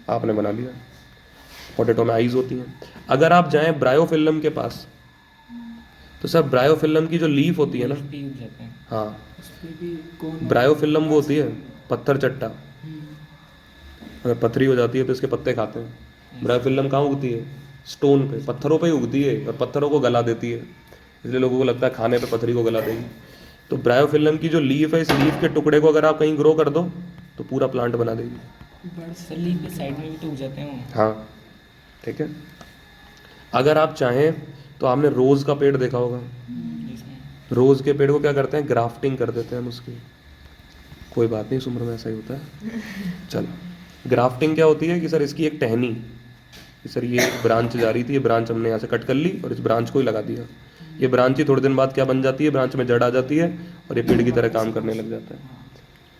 S1: आपने बना लिया। पोटैटो में आईज होती हैं। अगर आप जाएं ब्रायोफिल्म के पास तो सर ब्रायोफिल्म की जो लीफ होती है ना, हाँ, ब्रायोफिल्म वो होती है पत्थर चट्टा, अगर पथरी हो जाती है तो इसके पत्ते खाते हैं। ब्रायोफिल्म कहाँ उगती है? स्टोन पे, पत्थरों पे ही उगती है और पत्थरों को गला देती है, इसलिए लोगों को लगता है खाने पे पथरी को गला देगी। तो ब्रायोफिल्म की जो लीफ है, इस लीफ के टुकड़े को अगर आप कहीं ग्रो कर दो तो पूरा प्लांट बना देगी।
S2: लीफ के साइड में भी तो उग जाते हैं वो।
S1: हाँ, ठीक है। अगर आप चाहें तो आपने रोज का पेड़ देखा होगा, रोज के पेड़ को क्या करते हैं? ग्राफ्टिंग कर देते हैं हम उसकी। कोई बात नहीं, इस उम्र में ऐसा ही होता है। चलो, ग्राफ्टिंग क्या होती है कि सर इसकी एक टहनी, कि सर ये ब्रांच जा रही थी, ये ब्रांच हमने यहाँ से कट कर ली और इस ब्रांच को ही लगा दिया। ये ब्रांच ही थोड़े दिन बाद क्या बन जाती है? ब्रांच में जड़ आ जाती है और ये पेड़ की तरह काम करने लग जाता है।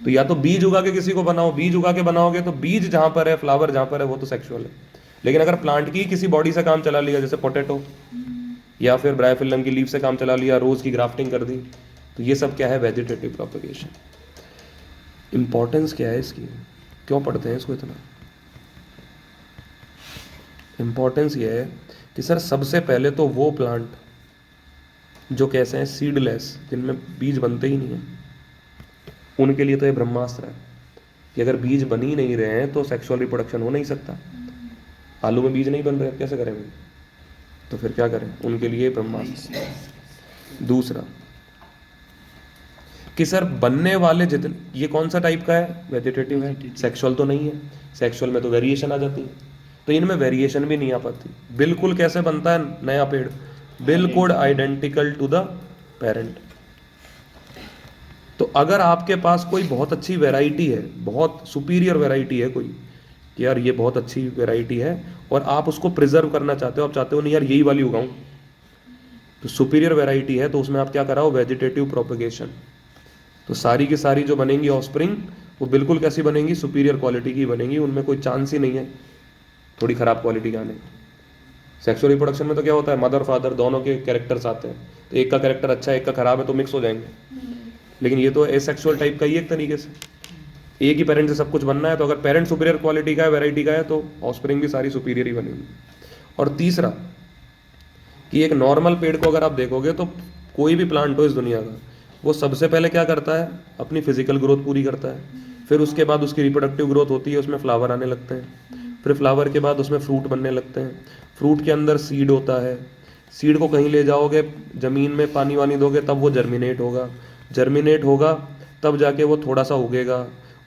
S1: तो या तो बीज उगा के किसी को बनाओ, बीज उगा के बनाओगे तो बीज जहाँ पर है, फ्लावर जहाँ पर है, वो तो सेक्सुअल है। लेकिन अगर प्लांट की किसी बॉडी से काम चला लिया, जैसे पोटैटो, या फिर ब्रायोफिल्म की लीफ से काम चला लिया, रोज की ग्राफ्टिंग कर दी, तो ये सब क्या है? Vegetative propagation. इंपॉर्टेंस क्या है इसकी, क्यों पढ़ते हैं इसको इतना? इंपॉर्टेंस ये है कि सर सबसे पहले तो वो प्लांट जो कैसे हैं, सीडलेस, जिनमें बीज बनते ही नहीं है, उनके लिए तो ये ब्रह्मास्त्र है कि अगर बीज बन ही नहीं रहे हैं तो सेक्सुअल रिप्रोडक्शन हो नहीं सकता। आलू में बीज नहीं बन रहे, कैसे करेंगे? तो फिर क्या करें? उनके लिए ब्रह्मास्त्र। दूसरा कि सर बनने वाले जितने, ये कौन सा टाइप का है? वेजिटेटिव है, सेक्सुअल तो नहीं है। सेक्सुअल में तो वेरिएशन आ जाती है, तो इनमें वेरिएशन भी नहीं आ पाती। बिल्कुल कैसे बनता है नया पेड़? बिल्कुल आइडेंटिकल टू द पेरेंट। तो अगर आपके पास कोई बहुत अच्छी वैरायटी है, बहुत सुपीरियर वैरायटी है कोई, कि यार ये बहुत अच्छी वैरायटी है और आप उसको प्रिजर्व करना चाहते हो, आप चाहते हो नहीं यार यही वाली उगाऊं, तो सुपीरियर वैरायटी है, तो उसमें आप क्या कराओ? Vegetative propagation. तो सारी की सारी जो बनेंगी ऑफस्प्रिंग, वो बिल्कुल कैसी बनेंगी? सुपीरियर क्वालिटी की बनेंगी, उनमें कोई चांस ही नहीं है थोड़ी खराब क्वालिटी का आने। सेक्सुअल रिप्रोडक्शन में तो क्या होता है? मदर फादर दोनों के कैरेक्टर्स आते हैं, तो एक का कैरेक्टर अच्छा है, एक का खराब है, तो मिक्स हो जाएंगे। लेकिन ये तो एसेक्सुअल टाइप का ही एक तरीके से, एक ही पेरेंट से सब कुछ बनना है, तो अगर पेरेंट सुपीरियर क्वालिटी का है, वैरायटी का है, तो ऑफस्प्रिंग भी सारी सुपीरियर ही बनेगी। और तीसरा कि एक नॉर्मल पेड़ को अगर आप देखोगे तो कोई भी प्लांट हो इस दुनिया का, वो सबसे पहले क्या करता है? अपनी फिजिकल ग्रोथ पूरी करता है, फिर उसके बाद उसकी रिप्रोडक्टिव ग्रोथ होती है, उसमें फ्लावर आने लगते हैं, फिर फ्लावर के बाद उसमें फ्रूट बनने लगते हैं, फ्रूट के अंदर सीड होता है, सीड को कहीं ले जाओगे, ज़मीन में पानी वानी दोगे तब वो जर्मिनेट होगा, जर्मिनेट होगा तब जाके वो थोड़ा सा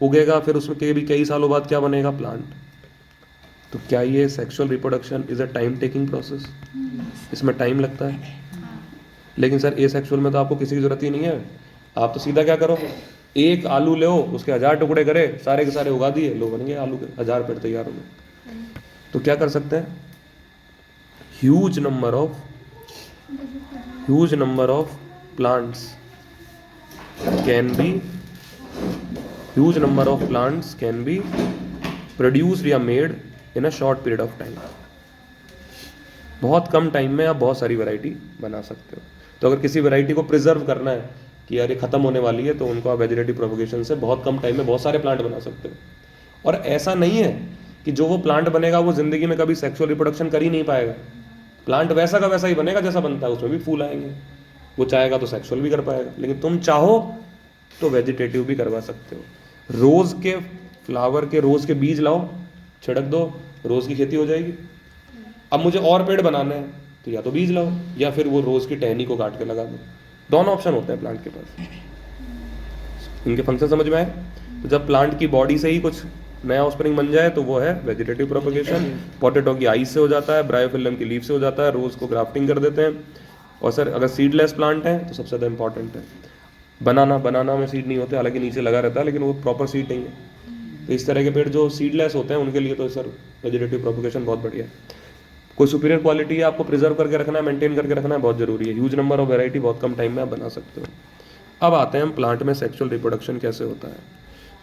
S1: उगेगा, फिर उसमें के भी कई सालों बाद क्या बनेगा? प्लांट। तो क्या ये sexual reproduction is a time taking process? इसमें टाइम लगता है। लेकिन सर ए सेक्सुअल में तो आपको किसी की ज़रूरत ही नहीं है, आप तो सीधा क्या करो? एक आलू ले, उसके 1000 टुकड़े करे, सारे के सारे उगा दिए, लो बन गए आलू के 1000 पेड़ तैयार हो गए। तो क्या कर सकते हैं? Huge number of plants can be produced या made in a short period of time. बहुत कम टाइम में आप बहुत सारी वैरायटी बना सकते हो। तो अगर किसी वैरायटी को प्रिजर्व करना है कि यार ये खत्म होने वाली है, तो उनको आप वेजिटेटिव प्रोपगेशन से बहुत कम टाइम में बहुत सारे प्लांट बना सकते हो। और ऐसा नहीं है कि जो वो प्लांट बनेगा वो जिंदगी में कभी सेक्सुअल रिप्रोडक्शन कर ही नहीं पाएगा। प्लांट वैसा का वैसा ही बनेगा जैसा बनता है, उसमें भी फूल आएंगे। वो चाहेगा तो सेक्सुअल भी कर पाएगा, लेकिन तुम चाहो तो वेजिटेटिव भी करवा सकते हो। रोज़ के फ्लावर के, रोज़ के बीज लाओ, छिड़क दो, रोज़ की खेती हो जाएगी। अब मुझे और पेड़ बनाने हैं तो या तो बीज लाओ या फिर वो रोज़ की टहनी को काट के लगा दो। दोनों ऑप्शन होते हैं प्लांट के पास। इनके फंक्शन समझ में आए? तो जब प्लांट की बॉडी से ही कुछ नया ऑफस्प्रिंग बन जाए तो वो है वेजिटेटिव प्रोपगेशन। पोटैटो की आई से हो जाता है, ब्रायोफिल्लम की लीफ से हो जाता है, रोज़ को ग्राफ्टिंग कर देते हैं। और सर अगर सीडलेस प्लांट है तो सबसे ज़्यादा इंपॉर्टेंट है बनाना में सीड नहीं होते, हालांकि नीचे लगा रहता है लेकिन वो प्रॉपर सीड नहीं है। तो इस तरह के पेड़ जो सीडलेस होते हैं उनके लिए तो सर वेजिटेटिव प्रोपगेशन बहुत बढ़िया है। कोई सुपीरियर क्वालिटी है आपको प्रिजर्व करके रखना है, मेंटेन करके रखना है, बहुत जरूरी है। ह्यूज नंबर ऑफ वैरायटी बहुत कम टाइम में आप बना सकते हो। अब आते हैं हम प्लांट में सेक्सुअल रिप्रोडक्शन कैसे होता है।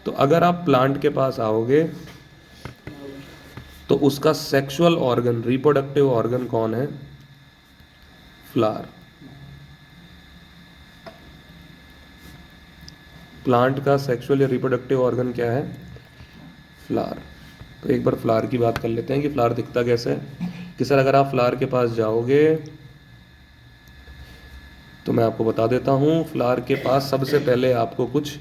S1: तो अगर आप प्लांट के पास आओगे तो उसका सेक्सुअल ऑर्गन, रिप्रोडक्टिव ऑर्गन कौन है? फ्लावर। प्लांट का सेक्सुअल या रिप्रोडक्टिव ऑर्गन क्या है? फ्लावर। तो एक बार फ्लावर की बात कर लेते हैं कि फ्लावर दिखता कैसे है। कि सर अगर आप फ्लावर के पास जाओगे तो मैं आपको बता देता हूँ, फ्लावर के पास सबसे पहले आपको कुछ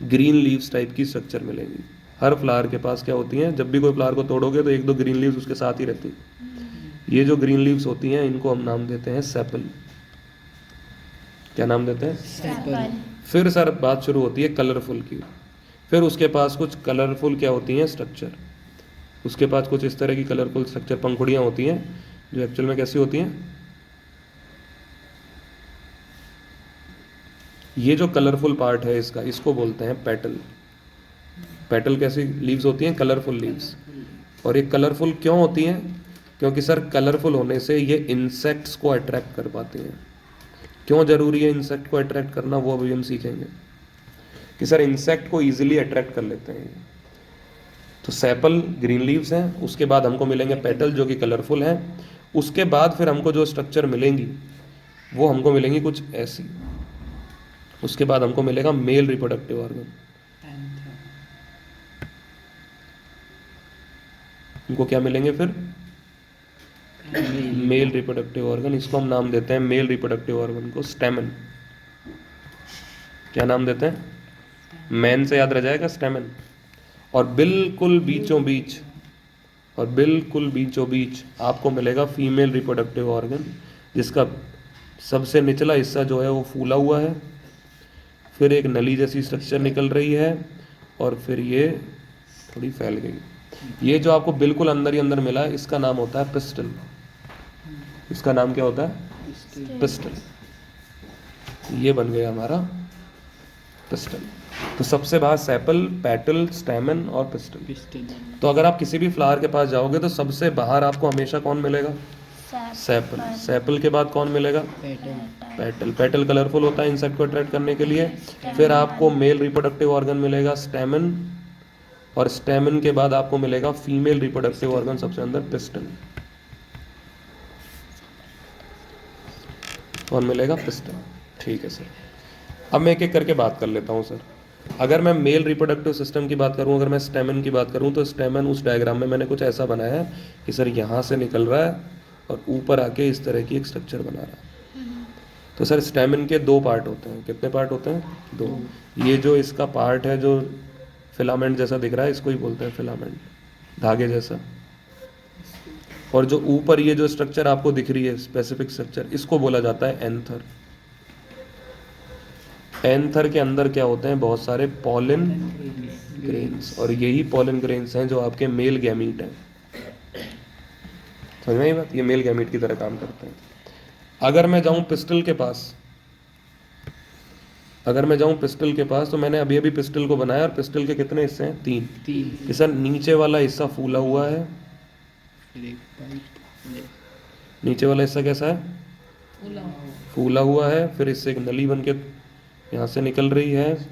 S1: ग्रीन लीव्स टाइप की स्ट्रक्चर मिलेंगी। हर फ्लावर के पास क्या होती हैं, जब भी कोई फ्लावर को तोड़ोगे तो एक दो ग्रीन लीव्स उसके साथ ही रहती हैं। ये जो ग्रीन लीव्स होती हैं इनको हम नाम देते हैं सेपल। क्या नाम देते हैं?
S3: सेपल।
S1: फिर सर बात शुरू होती है कलरफुल की। फिर उसके पास कुछ कलरफुल क्या होती हैं? स्ट्रक्चर। उसके पास कुछ इस तरह की कलरफुल स्ट्रक्चर, पंखुड़ियाँ होती हैं जो एक्चुअल में कैसी होती हैं, ये जो कलरफुल पार्ट है इसका, इसको बोलते हैं पेटल। पेटल कैसी लीव्स होती हैं? Colourful leaves. और ये कलरफुल क्यों होती हैं? क्योंकि सर कलरफुल होने से ये इंसेक्ट्स को अट्रैक्ट कर पाते हैं। क्यों जरूरी है इंसेक्ट को अट्रैक्ट करना, वो अभी हम सीखेंगे कि सर इंसेक्ट को ईजिली अट्रैक्ट कर लेते हैं। तो सेपल ग्रीन लीव्स हैं, उसके बाद हमको मिलेंगे पेटल जो कि कलरफुल हैं। उसके बाद फिर हमको जो स्ट्रक्चर मिलेंगी वो हमको मिलेंगी कुछ ऐसी। उसके बाद हमको मिलेगा मेल रिप्रोडक्टिव ऑर्गन। इनको क्या मिलेंगे फिर? Male reproductive organ. इसको हम नाम देते हैं, मेल रिप्रोडक्टिव ऑर्गन को स्टेमन। क्या नाम देते हैं? मैन से याद रह जाएगा स्टेमन। और बिल्कुल बीचों बीच आपको मिलेगा फीमेल रिप्रोडक्टिव ऑर्गन, जिसका सबसे निचला हिस्सा जो है वो फूला हुआ है, फिर एक नली जैसी स्ट्रक्चर निकल रही है और फिर ये थोड़ी फैल गई। ये जो आपको बिल्कुल अंदर ही अंदर मिला है इसका नाम होता है पिस्टल। इसका नाम क्या होता है? पिस्टल। ये बन गया हमारा पिस्टल। तो सबसे बाहर सेपल, पेटल, स्टेमन और पिस्टल। तो अगर आप किसी भी फ्लावर के पास जाओगे तो सबसे बाहर आपको हमेशा कौन मिलेगा? सेपल। सेपल के बाद कौन मिलेगा? पेटल। पेटल कलरफुल होता है इंसेक्ट को अट्रैक्ट करने के लिए। फिर आपको मेल रिप्रोडक्टिव ऑर्गन मिलेगा स्टेमन, और स्टेमन के बाद आपको मिलेगा फीमेल रिप्रोडक्टिव ऑर्गन सबसे अंदर पिस्टल। कौन मिलेगा? पिस्टल। ठीक है सर। अब मैं एक एक करके बात कर लेता हूँ सर। अगर मैं मेल रिप्रोडक्टिव सिस्टम की बात करूँ, अगर मैं स्टेमन की बात करूँ, तो स्टेमन उस डायग्राम में मैंने कुछ ऐसा बनाया है कि सर यहाँ से निकल रहा है और ऊपर आके इस तरह की एक स्ट्रक्चर बना रहा है। तो सर स्टेमन के दो पार्ट होते हैं। कितने पार्ट होते हैं? दो। ये जो इसका पार्ट है जो फिलामेंट जैसा दिख रहा है, इसको ही बोलते हैं फिलामेंट, धागे जैसा। और जो ऊपर ये जो स्ट्रक्चर आपको दिख रही है, स्पेसिफिक स्ट्रक्चर, इसको बोला जाता है एंथर। एंथर के अंदर क्या होते हैं? बहुत सारे पॉलन ग्रेन्स, और यही पॉलन ग्रेन्स हैं जो आपके मेल गैमीट हैं। समझ में आई बात? ये मेल गैमीट की तरह काम करते हैं। अगर मैं जाऊं पिस्टल के पास, तो मैंने अभी पिस्टल को बनाया, और पिस्टल के कितने हिस्से हैं? तीन। सर नीचे वाला हिस्सा फूला हुआ है। नीचे वाला हिस्सा कैसा है? फूला हुआ है। फिर इससे एक नली बन के यहाँ से निकल रही है,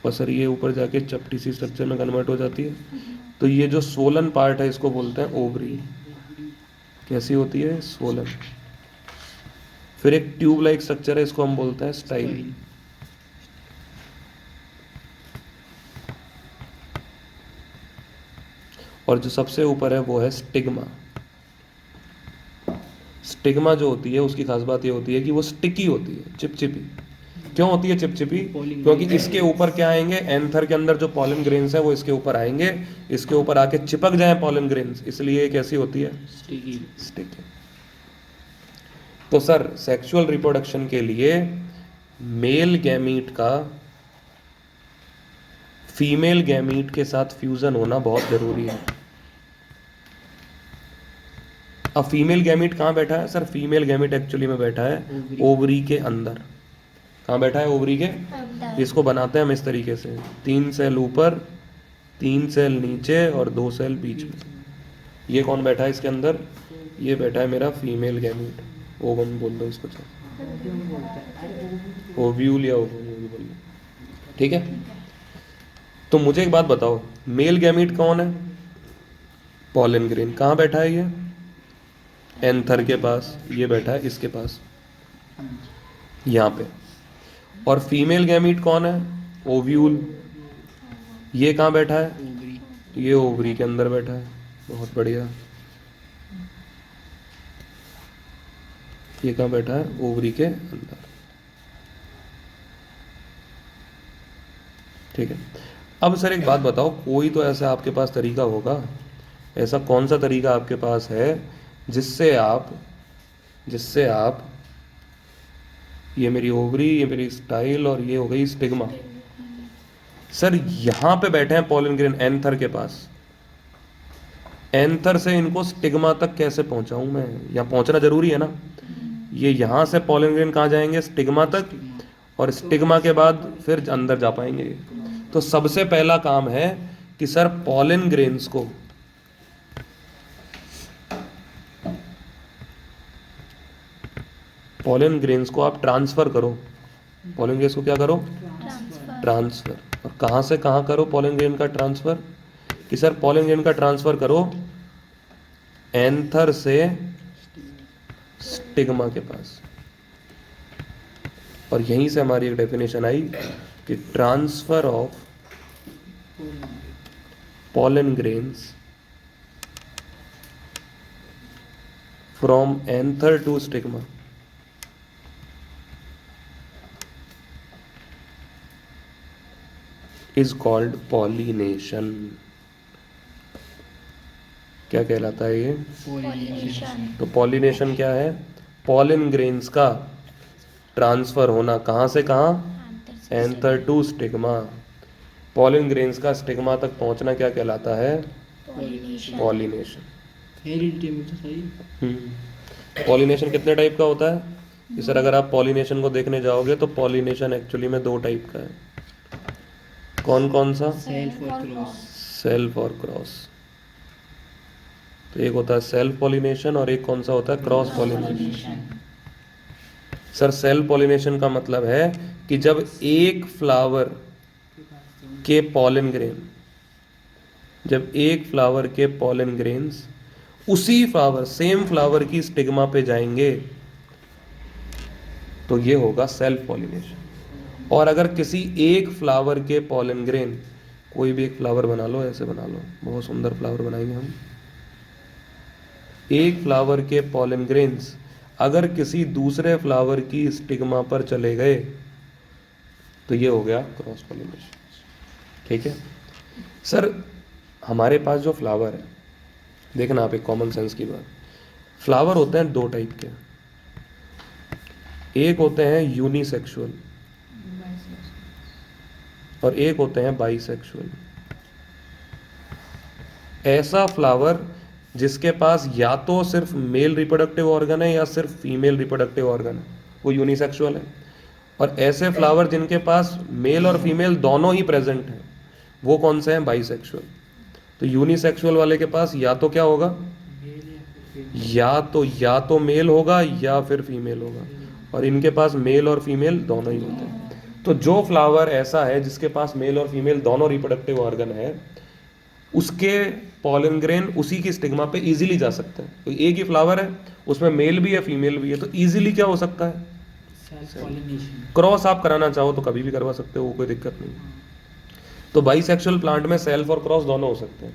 S1: और सर ये ऊपर जाके चपटी सी स्ट्रक्चर में कन्वर्ट हो जाती है। तो ये जो सोलन पार्ट है इसको बोलते हैं ओवरी। कैसी होती है? सोलन। फिर एक ट्यूब लाइक स्ट्रक्चर है, इसको हम बोलते हैं स्टाइल। और जो सबसे ऊपर है वो है स्टिग्मा। स्टिग्मा जो होती है उसकी खास बात ये होती है कि वो स्टिकी होती है, चिपचिपी। क्यों होती है चिपचिपी? क्योंकि इसके ऊपर क्या आएंगे, एंथर के अंदर जो पॉलन ग्रेन्स है वो इसके ऊपर आएंगे, इसके ऊपर आके चिपक जाए पॉलन ग्रेन्स, इसलिए ये कैसी होती है? स्टिकी। तो सर सेक्सुअल रिप्रोडक्शन के लिए मेल गैमीट का फीमेल गैमीट के साथ फ्यूजन होना बहुत जरूरी है। अब फीमेल गैमीट कहाँ बैठा है? सर फीमेल गैमीट एक्चुअली में बैठा है ओवरी के अंदर। कहाँ बैठा है? ओवरी के। इसको बनाते हैं हम इस तरीके से, 3 सेल ऊपर, 3 सेल नीचे और 2 सेल बीच में। ये कौन बैठा है इसके अंदर? ये बैठा है मेरा फीमेल गैमीट। ओवम बोल दो इसको, ओव्यूल या ओवम बोल दो, ठीक है। तो मुझे एक बात बताओ, मेल गैमीट कौन है? Pollen grain. कहाँ बैठा है ये? एंथर के पास। ये बैठा है इसके पास, यहाँ पे। और फीमेल गैमीट कौन है? ओव्यूल। ये कहाँ बैठा है? ये ओवरी के अंदर बैठा है। बहुत बढ़िया। ये कहाँ बैठा है? ओवरी के अंदर, ठीक है। अब सर एक बात बताओ, कोई तो ऐसा आपके पास तरीका होगा, ऐसा कौन सा तरीका आपके पास है जिससे आप ये मेरी ओवरी, ये मेरी स्टाइल और ये हो गई स्टिग्मा, सर यहां पे बैठे हैं पॉलन ग्रेन एंथर के पास, एंथर से इनको स्टिग्मा तक कैसे पहुंचाऊं मैं? यहाँ पहुंचना जरूरी है ना। ये यहां से पॉलन ग्रेन कहाँ जाएंगे? स्टिग्मा तक, और स्टिग्मा के बाद फिर अंदर जा पाएंगे। तो सबसे पहला काम है कि सर पॉलन ग्रेन्स को आप ट्रांसफर करो। पॉलन ग्रेन्स को क्या करो? ट्रांसफर। और कहाँ से कहाँ करो पॉलन ग्रेन का ट्रांसफर? कि सर पॉलन ग्रेन का ट्रांसफर करो एंथर से स्टिग्मा के पास। और यहीं से हमारी एक डेफिनेशन आई कि transfer of pollen grains from anther to stigma is called pollination। क्या कहलाता है ये?
S3: पॉलिनेशन।
S1: तो पॉलिनेशन क्या है? पॉलन ग्रेन्स का ट्रांसफर होना। कहाँ से कहाँ? Anther to stigma. Pollen grains का स्टिग्मा तक पहुंचना क्या कहलाता है? पॉलिनेशन। पॉलिनेशन कितने टाइप का होता है? कि सर अगर आप पॉलिनेशन को देखने जाओगे तो पॉलिनेशन एक्चुअली में 2 टाइप का है। कौन कौन सा? सेल्फ और क्रॉस। तो एक होता है सेल्फ पॉलिनेशन और एक कौन सा होता है? Cross pollination. Sir self pollination का मतलब है कि जब एक फ्लावर के पॉलन ग्रेन्स उसी फ्लावर, सेम फ्लावर की स्टिग्मा पे जाएंगे तो ये होगा सेल्फ पॉलिनेशन। और अगर किसी एक फ्लावर के पॉलन ग्रेन, कोई भी एक फ्लावर बना लो, ऐसे बना लो, बहुत सुंदर फ्लावर बनाएंगे हम। एक फ्लावर के पॉलन ग्रेन्स अगर किसी दूसरे फ्लावर की स्टिग्मा पर चले गए तो ये हो गया क्रॉस पॉलिनेशन, ठीक है। सर हमारे पास जो फ्लावर है, देखना आप एक कॉमन सेंस की बात, फ्लावर होते हैं 2 टाइप के। एक होते हैं यूनिसेक्सुअल और एक होते हैं बाइसेक्सुअल। ऐसा फ्लावर जिसके पास या तो सिर्फ मेल रिप्रोडक्टिव ऑर्गन है या सिर्फ फीमेल रिप्रोडक्टिव ऑर्गन है, वो यूनिसेक्सुअल है। और ऐसे फ्लावर जिनके पास मेल और फीमेल दोनों ही प्रेजेंट हैं, वो कौन से हैं? बाइसेक्सुअल। तो यूनिसेक्सुअल वाले के पास या तो क्या होगा? या तो मेल होगा या फिर फीमेल होगा, और इनके पास मेल और फीमेल दोनों ही होते हैं। तो जो फ्लावर ऐसा है जिसके पास मेल और फीमेल दोनों रिप्रोडक्टिव ऑर्गन है, उसके पॉलन ग्रेन उसी की स्टिग्मा पे इजीली जा सकते हैं। तो एक ही फ्लावर है, उसमें मेल भी है फीमेल भी है, तो इजीली क्या हो सकता है,
S2: सेल्फ पॉलिनेशन।
S1: क्रॉस आप कराना चाहो तो कभी भी करवा सकते हो, वो कोई दिक्कत नहीं। तो बाइसेक्सुअल प्लांट में सेल्फ और क्रॉस दोनों हो सकते हैं।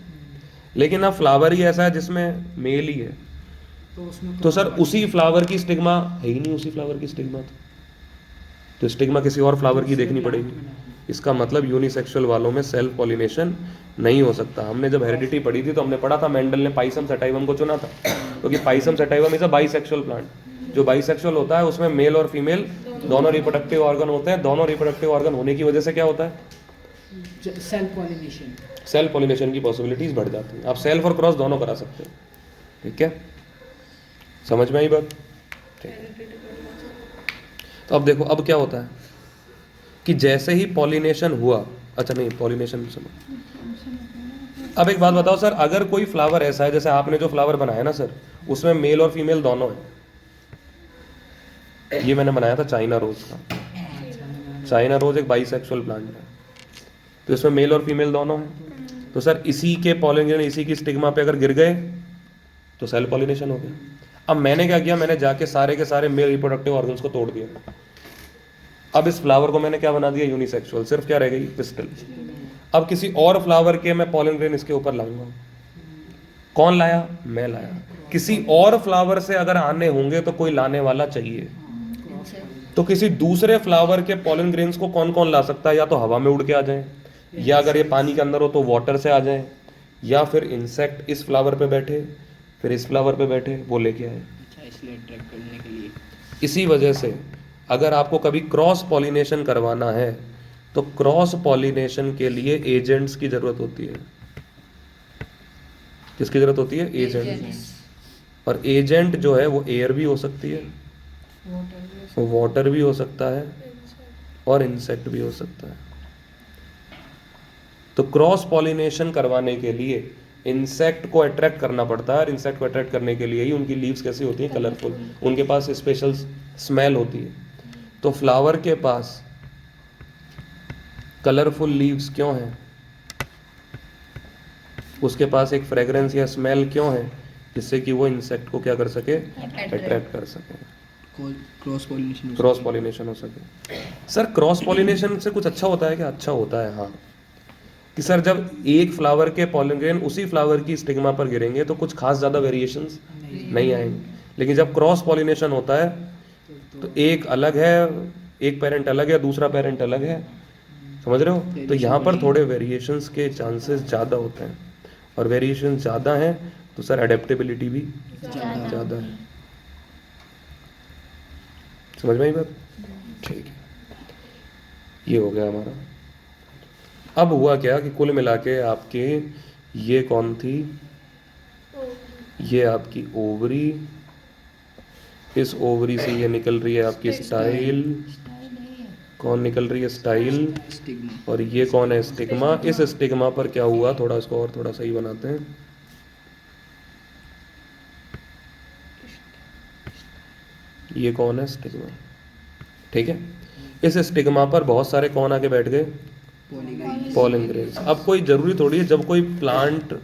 S1: लेकिन अब फ्लावर ही ऐसा है जिसमें मेल ही है,
S2: तो उसमें
S1: तो सर उसी फ्लावर की स्टिग्मा है ही नहीं, उसी फ्लावर की स्टिग्मा तो स्टिग्मा किसी और फ्लावर की देखनी पड़ेगी। इसका मतलब यूनिसेक्सुअल वालों में सेल्फ पॉलिनेशन नहीं हो सकता। हमने जब हेरिडिटी पढ़ी थी तो हमने पढ़ा था मेंडल ने पाइसम सटाइवम को चुना था, क्योंकि Pisum sativum is a bisexual plant. जो बाइसेक्सुअल होता है उसमें मेल और फीमेल दोनों रिप्रोडक्टिव ऑर्गन होते हैं। दोनों रिप्रोडक्टिव ऑर्गन होने की वजह से क्या होता है,
S2: सेल्फ पॉलिनेशन।
S1: सेल्फ पॉलिनेशन की पॉसिबिलिटीज बढ़ जाती हैं। आप सेल्फ और क्रॉस दोनों करा सकते हो। ठीक है, समझ में आई बात? ठीक है। तो अब देखो, अब क्या होता है कि जैसे ही पॉलिनेशन हुआ, अच्छा नहीं पॉलिनेशन सुनो, अब एक बात बताओ सर, अगर कोई फ्लावर ऐसा है, जैसे आपने जो फ्लावर बनाया ना सर, उसमें मेल और फीमेल दोनों है। ये मैंने बनाया था चाइना रोज का। चाइना रोज एक बाइसेक्सुअल प्लांट है, तो इसमें मेल और फीमेल दोनों है। तो सर इसी के पॉलन ग्रेन इसी की स्टिग्मा पे अगर गिर गए तो सेल्फ पॉलिनेशन हो गया। अब मैंने क्या किया, मैंने जाके सारे के सारे मेल रिप्रोडक्टिव ऑर्गन्स को तोड़ दिया। अब इस फ्लावर को मैंने क्या बना दिया, यूनिसेक्सुअल, सिर्फ क्या रह गई, पिस्टल। अब किसी और फ्लावर के मैं पॉलन ग्रेन इसके ऊपर लाऊंगा। कौन लाया, मैं लाया। किसी और फ्लावर से अगर आने होंगे तो कोई लाने वाला चाहिए। तो किसी दूसरे फ्लावर के पॉलन ग्रेन्स को कौन कौन ला सकता है, या तो हवा में उड़ के आ जाए, या अगर ये पानी के अंदर हो तो वाटर से आ जाए, या फिर इंसेक्ट इस फ्लावर पे बैठे फिर इस फ्लावर पे बैठे वो लेके आए।
S2: अच्छा, इसलिए अट्रैक्ट करने के लिए।
S1: इसी वजह से अगर आपको कभी क्रॉस पॉलिनेशन करवाना है तो क्रॉस पॉलिनेशन के लिए एजेंट्स की जरूरत होती है। किसकी जरूरत होती है, एजेंट। और एजेंट जो है वो एयर भी हो सकती है, वाटर भी हो सकता है, और इंसेक्ट भी हो सकता है। तो क्रॉस पॉलिनेशन करवाने के लिए इंसेक्ट को अट्रैक्ट करना पड़ता है, और इंसेक्ट को अट्रैक्ट करने के लिए ही उनकी लीव्स कैसी होती हैं, कलरफुल, उनके पास स्पेशल स्मेल होती है। तो फ्लावर के पास कलरफुल लीव्स क्यों हैं, उसके पास एक फ्रेग्रेंस या स्मेल क्यों है, जिससे कि वो इंसेक्ट को क्या कर सके, अट्रैक्ट कर सके,
S2: क्रॉस पॉलिनेशन।
S1: क्रॉस पॉलिनेशन हो सके। सर क्रॉस पॉलिनेशन से कुछ अच्छा होता है क्या, अच्छा होता है हाँ। कि सर जब एक फ्लावर के पॉलन ग्रेन उसी फ्लावर की स्टिग्मा पर गिरेंगे तो कुछ खास ज़्यादा वेरिएशंस नहीं आएंगे। लेकिन जब क्रॉस पॉलिनेशन होता है तो एक अलग है, एक पेरेंट अलग है, दूसरा पेरेंट अलग है, समझ रहे हो? तो यहाँ पर थोड़े वेरिएशंस के चांसेस ज़्यादा होते हैं, और वेरिएशन ज़्यादा हैं तो सर अडेप्टेबिलिटी भी ज़्यादा है। समझ में आई बात? ठीक है, ये हो गया हमारा। अब हुआ क्या कि कुल मिला के आपके ये कौन थी, ये आपकी ओवरी, इस ओवरी से ये निकल रही है आपकी स्टाइल, कौन निकल रही है, स्टाइल, और ये कौन है, स्टिग्मा। इस स्टिग्मा पर क्या हुआ, थोड़ा इसको और थोड़ा सही बनाते हैं। ये कौन है, स्टिग्मा, ठीक है। इस स्टिग्मा पर बहुत सारे कौन आके बैठ गए, पॉलन ग्रेन्स। अब कोई जरूरी थोड़ी है जब कोई प्लांट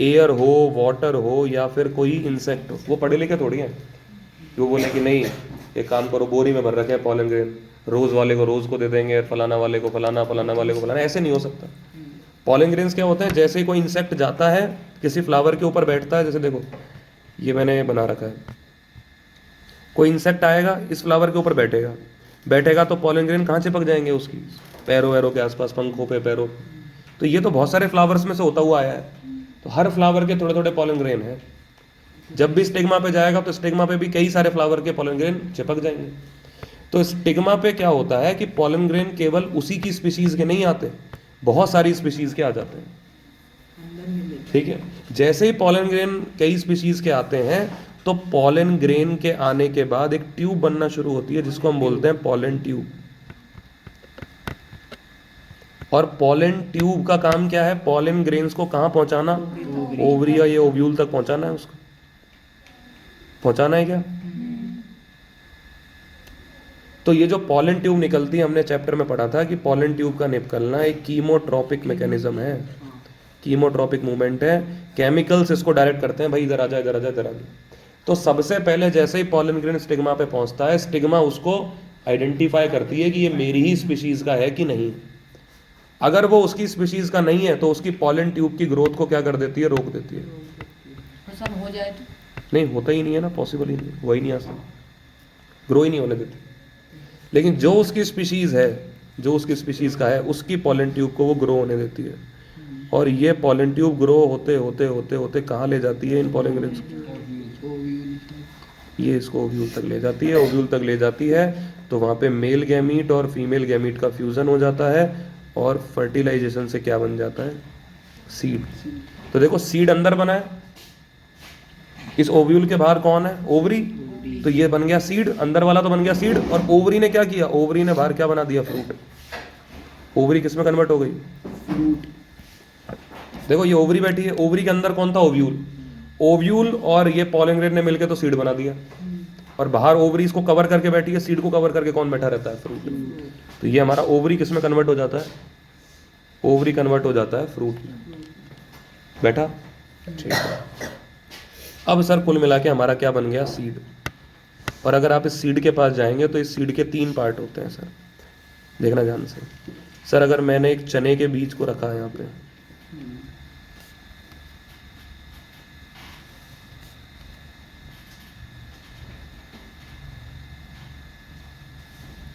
S1: एयर हो, वाटर हो, या फिर कोई इंसेक्ट हो, वो पढ़े लिखे थोड़ी हैं वो बोले कि नहीं एक काम करो, बोरी में भर रखे हैं पॉलन ग्रेन, रोज वाले को रोज को दे देंगे, फलाना वाले को फलाना, फलाना वाले को फलाना, ऐसे नहीं हो सकता। पॉलन ग्रेन्स क्या होते हैं, जैसे ही कोई इंसेक्ट जाता है किसी फ्लावर के ऊपर बैठता है, जैसे देखो ये मैंने बना रखा है, कोई इंसेक्ट आएगा इस फ्लावर के ऊपर बैठेगा तो पॉलन ग्रेन कहाँ चिपक जाएंगे, उसकी पैरों वैरों के आसपास, पंखों पे, पैरों। तो ये तो बहुत सारे फ्लावर्स में से होता हुआ आया है, तो हर फ्लावर के थोड़े थोड़े पॉलन ग्रेन है। जब भी स्टिग्मा पे जाएगा तो स्टिग्मा पे भी कई सारे फ्लावर के पॉलन ग्रेन चिपक जाएंगे। तो स्टिग्मा पे क्या होता है कि पॉलन ग्रेन केवल उसी की स्पीशीज के नहीं आते, बहुत सारी स्पीशीज के आ जाते हैं, ठीक है। जैसे ही पॉलन ग्रेन कई स्पीशीज के आते हैं तो पॉलन ग्रेन के आने के बाद एक ट्यूब बनना शुरू होती है जिसको हम बोलते हैं पॉलन ट्यूब। और पॉलन ट्यूब का काम क्या है, पॉलन ग्रेन्स को कहाँ पहुंचाना, ओवरी या ये ओव्यूल तक पहुंचाना है, उसको पहुंचाना है क्या। तो ये जो पॉलन ट्यूब निकलती है, हमने चैप्टर में पढ़ा था कि पॉलन ट्यूब का निकलना एक कीमोट्रॉपिक मैकेनिज्म है। कीमोट्रॉपिक मूवमेंट है, केमिकल्स इसको डायरेक्ट करते हैं, भाई इधर आ जा इधर आ जा इधर आ जा। तो सबसे पहले जैसे ही पॉलन ग्रेन स्टिग्मा पे पहुंचता है, स्टिग्मा उसको आइडेंटिफाई करती है कि ये मेरी ही स्पीशीज का है कि नहीं। अगर वो उसकी स्पीशीज का नहीं है तो उसकी पॉलन ट्यूब की ग्रोथ को क्या कर देती है, रोक देती है।
S3: और सब हो जाए तो
S1: नहीं होता ही नहीं है ना, पॉसिबल ही नहीं, वही नहीं आ सकता, ग्रो ही नहीं होने देती। लेकिन जो उसकी स्पीशीज है, जो उसकी स्पीशीज का है, उसकी पॉलन ट्यूब को वो ग्रो होने देती है। और ये पॉलन ट्यूब ग्रो होते होते होते होते कहाँ ले जाती है इन पॉलन ग्रेन्स को? ये इसको ओव्यूल तक ले जाती है। ओव्यूल तक ले जाती है तो वहाँ पे मेल गैमीट और फीमेल गैमीट का फ्यूजन हो जाता है और फर्टिलाइजेशन से क्या बन जाता है, सीड। तो देखो सीड अंदर बना है, इस ओव्यूल के बाहर कौन है, ओवरी। तो ये बन गया सीड, अंदर वाला तो बन गया सीड। और ओवरी ने क्या किया, ओवरी ने बाहर क्या बना दिया, फ्रूट। ओवरी किस में कन्वर्ट हो गई, फ्रूट। देखो ये ओवरी बैठी है, ओवरी के अंदर कौन था, ओव्यूल। ओव्यूल और ये पॉलन ग्रेन ने मिलकर तो सीड बना दिया। और बाहर ओवरी इसको कवर करके बैठी है, सीड को कवर करके कौन बैठा रहता है, फ्रूट। तो ये हमारा ओवरी किस में कन्वर्ट हो जाता है, ओवरी कन्वर्ट हो जाता है फ्रूट में, बैठा। ठीक है, अब सर कुल मिला के हमारा क्या बन गया, सीड। और अगर आप इस सीड के पास जाएंगे तो इस सीड के 3 पार्ट होते हैं सर, देखना ध्यान से। सर अगर मैंने एक चने के बीज को रखा है यहाँ पे,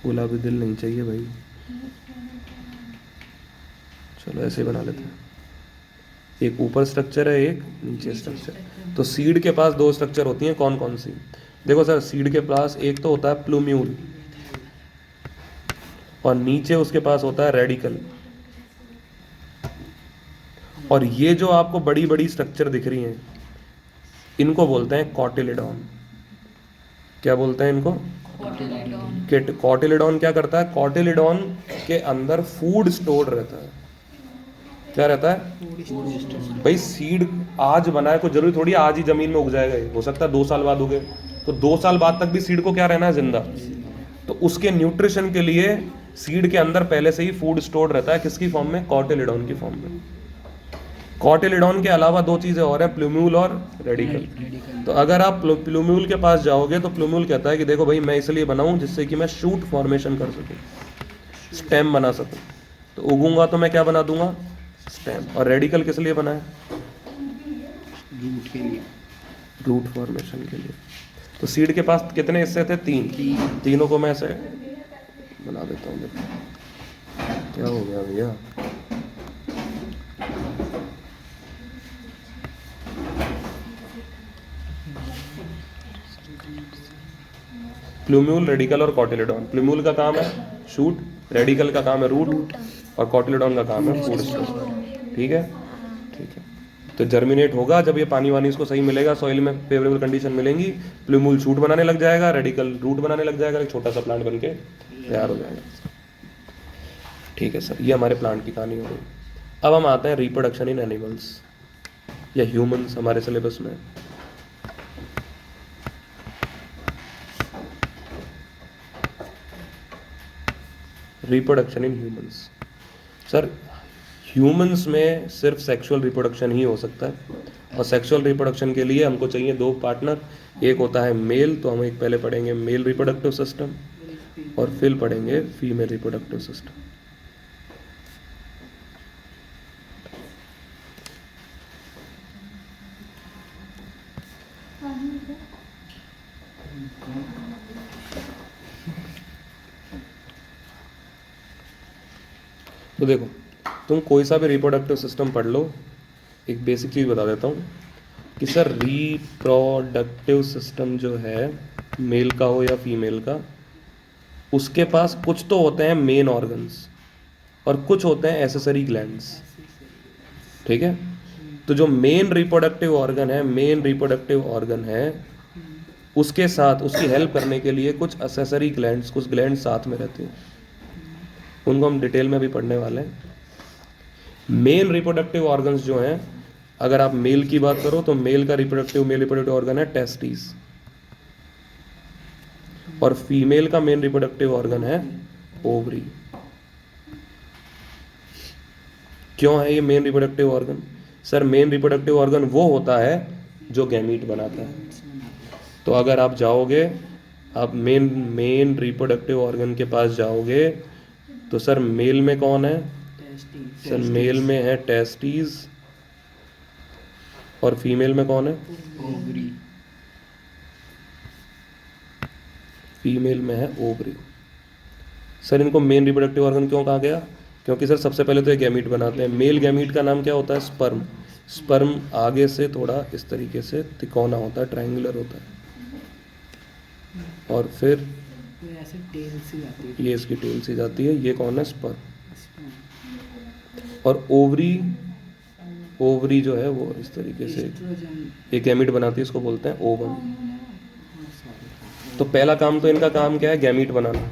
S1: गुलाबी दिल नहीं चाहिए भाई, चलो ऐसे ही बना लेते हैं। एक ऊपर स्ट्रक्चर है, एक नीचे स्ट्रक्चर। तो सीड के पास 2 स्ट्रक्चर होती हैं, कौन कौन सी? देखो सर, सीड के पास एक तो होता है प्लूम्यूल और नीचे उसके पास होता है रेडिकल। और ये जो आपको बड़ी बड़ी स्ट्रक्चर दिख रही हैं, इनको बोलते हैं कॉटिलिडॉन। क्या बोलते हैं इनको, कॉटिलिडॉन। क्या करता है, कॉटिलिडॉन के अंदर फूड स्टोर्ड रहता है। क्या रहता है भाई, सीड आज बना है, कोई जरूरी थोड़ी आज ही जमीन में उग जाएगा, ये हो सकता है 2 साल बाद उगे। तो 2 साल बाद तक भी सीड को क्या रहना है, जिंदा। तो उसके न्यूट्रिशन के लिए सीड के अंदर पहले से ही फूड स्टोर्ड रहता है, किसकी फॉर्म में, कॉटिलिडॉन की फॉर्म में। कॉटिलिडॉन के अलावा 2 चीजें और हैं, प्लूम्यूल और रेडिकल। तो अगर आप प्लूम्यूल के पास जाओगे तो प्लूम्यूल कहता है कि देखो भाई, मैं इसलिए बनाऊं जिससे कि मैं शूट फॉर्मेशन कर सकूं, स्टेम बना सकूं। तो उगूंगा तो मैं क्या बना दूंगा, स्टेम। और रेडिकल किस लिए बना है,
S2: रूट के लिए,
S1: रूट फॉर्मेशन के लिए। तो सीड के पास कितने हिस्से थे, 3। तीनों को मैं ऐसे बना देता हूँ। देखो क्या हो गया भैया, प्लूम्यूल, रेडिकल और कॉटिलिडॉन। प्लूम्यूल का काम है शूट, रेडिकल का काम है रूट, और कॉटिलिडॉन का काम है फूड स्टोर। ठीक है, ठीक है। तो जर्मिनेट होगा जब ये पानी वानी इसको सही मिलेगा, सॉइल में फेवरेबल कंडीशन मिलेंगी, प्लूम्यूल शूट बनाने लग जाएगा, रेडिकल रूट बनाने लग जाएगा, एक छोटा सा प्लांट बन के तैयार हो जाएगा। ठीक है सर, ये हमारे प्लांट की कहानी हो गई। अब हम आते हैं रिप्रोडक्शन इन एनिमल्स या ह्यूमंस, हमारे सिलेबस में। Reproduction in humans. Sir humans में सिर्फ सेक्सुअल रिप्रोडक्शन ही हो सकता है, और सेक्सुअल रिप्रोडक्शन के लिए हमको चाहिए 2 पार्टनर। एक होता है मेल, तो हम एक पहले पढ़ेंगे मेल रिप्रोडक्टिव सिस्टम, और फिर पढ़ेंगे फीमेल रिप्रोडक्टिव सिस्टम। तो देखो, तुम कोई सा भी रिप्रोडक्टिव सिस्टम पढ़ लो, एक बेसिक चीज़ बता देता हूँ कि सर रिप्रोडक्टिव सिस्टम जो है, मेल का हो या फीमेल का, उसके पास कुछ तो होते हैं मेन ऑर्गन्स और कुछ होते हैं एसेसरी ग्लैंड्स। ठीक है, तो जो मेन रिप्रोडक्टिव ऑर्गन है, मेन रिप्रोडक्टिव ऑर्गन है, उसके साथ उसकी हेल्प करने के लिए कुछ एसेसरी ग्लैंड्स, कुछ ग्लैंड साथ में रहते हैं, उनको हम डिटेल में भी पढ़ने वाले हैं। मेन रिप्रोडक्टिव ऑर्गन्स जो हैं, अगर आप मेल की बात करो तो मेल रिप्रोडक्टिव ऑर्गन है टेस्टिस, और फीमेल का मेन रिप्रोडक्टिव ऑर्गन है ओवरी। क्यों है ये main reproductive organ, sir main reproductive organ वो होता है जो गैमीट बनाता है। तो अगर आप जाओगे, आप मेन रिप्रोडक्टिव ऑर्गन के पास जाओगे, तो सर मेल में कौन है?
S2: टेस्टिस।
S1: सर मेल में है टेस्टीज, और फीमेल में कौन है?
S2: ओवरी।
S1: फीमेल में है ओवरी। सर इनको मेन रिप्रोडक्टिव ऑर्गन क्यों कहा गया? क्योंकि सर सबसे पहले तो ये गैमीट बनाते हैं। मेल गैमीट का नाम क्या होता है? स्पर्म। स्पर्म आगे से थोड़ा इस तरीके से तिकोना होता है, ट्रायंगुलर होता है, और फिर
S2: वो ऐसे टेल से जाती है।
S1: ये इसकी टेल से जाती है। ये कौन है? स्पर्म। और ओवरी, ओवरी जो है वो इस तरीके से
S2: एस्ट्रोजन।
S1: एक गैमीट बनाती है, इसको बोलते हैं ओवम। तो पहला काम तो इनका काम क्या है? गैमीट बनाना।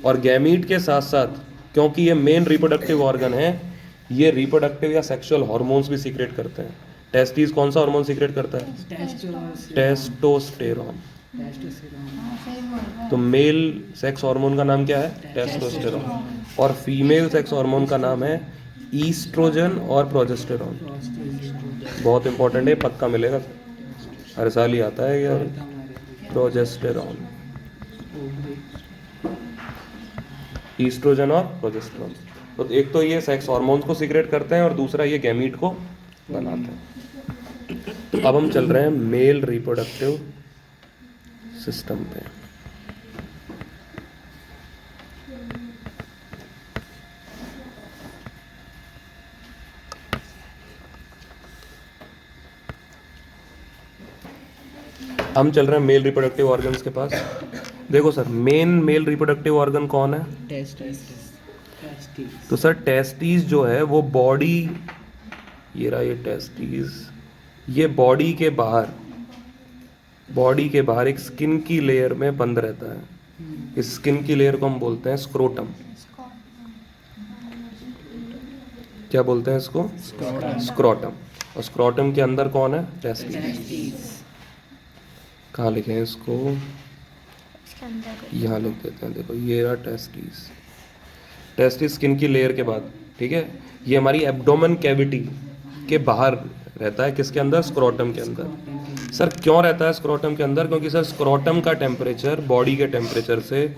S1: और गैमीट के साथ साथ, क्योंकि ये मेन रिप्रोडक्टिव ऑर्गन है, ये रिप्रोडक्टिव या सेक्सुअल हार्मोन्स भी सीक्रेट करते हैं। टेस्टिस कौन सा हार्मोन सीक्रेट करता है? टेस्टोस्टेरॉन।
S3: हाँ सही बोल रहा है।
S1: तो मेल सेक्स हार्मोन का नाम क्या है? टेस्टोस्टेरॉन। और फीमेल सेक्स हार्मोन का नाम है ईस्ट्रोजन और प्रोजेस्टेरॉन। बहुत इंपॉर्टेंट है, पक्का मिलेगा, हर साल ही आता है यार। प्रोजेस्टेरॉन, ईस्ट्रोजन और प्रोजेस्टेरॉन। तो एक तो ये सेक्स हार्मोन्स को सीक्रेट करते हैं, और दूसरा ये गैमीट को बनाते हैं। अब हम चल रहे हैं मेल रिप्रोडक्टिव सिस्टम पे। हम चल रहे हैं मेल रिप्रोडक्टिव ऑर्गन्स के पास। देखो sir, main male reproductive organ कौन है?
S2: टेस्टिस।
S1: तो सर टेस्टीज जो है वो बॉडी, ये रहा ये टेस्टीज, ये बॉडी के बाहर एक स्किन की लेयर में बंद रहता है। इस स्किन की लेयर को हम बोलते हैं स्क्रोटम। क्या बोलते हैं इसको? स्क्रोटम। और स्क्रोटम के अंदर कौन है? टेस्टीज। कहाँ लिखे हैं इसको? यहाँ लिख देते हैं। देखो ये रहा टेस्टीज। टेस्टिस स्किन की लेयर के बाद, ठीक है, ये हमारी एब्डोमेन कैविटी के बाहर रहता है। किसके अंदर? स्क्रोटम के अंदर। सर क्यों रहता है स्क्रोटम के अंदर? क्योंकि सर स्क्रोटम का टेम्परेचर बॉडी के टेम्परेचर से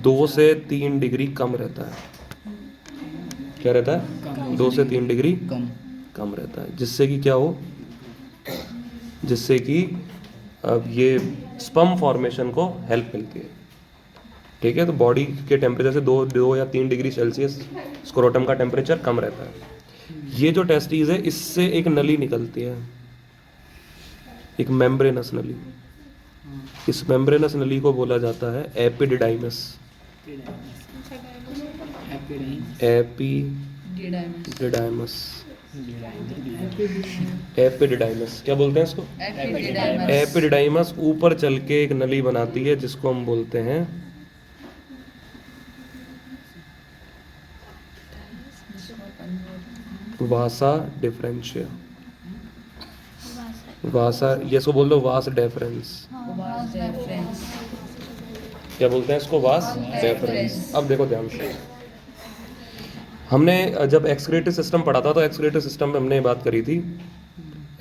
S1: 2 से 3 डिग्री कम रहता है। क्या रहता है? 2 से 3 डिग्री कम रहता है। जिससे कि क्या हो? जिससे कि अब ये स्पर्म फॉर्मेशन को हेल्प मिलती है। ठीक है, तो बॉडी के टेम्परेचर से 2 या 3 डिग्री सेल्सियस स्क्रोटम का टेम्परेचर कम रहता है। ये जो टेस्टीज है, इससे एक नली निकलती है, एक मेम्ब्रेनस नली। इस मेम्ब्रेनस नली को बोला जाता है एपिडिडाइमस। एपिडिडाइमस। एपिडिडाइमस क्या बोलते हैं इसको? एपिडिडाइमस ऊपर चल के एक नली बनाती है, जिसको हम बोलते हैं वासा डिफरेंशिया। वासा, ये इसको बोल दो वास डेफरेंस। क्या बोलते हैं इसको? Vas deferens. अब देखो ध्यान से, हमने जब एक्सक्रीटरी सिस्टम पढ़ा था, तो एक्सक्रीटरी सिस्टम में हमने बात करी थी,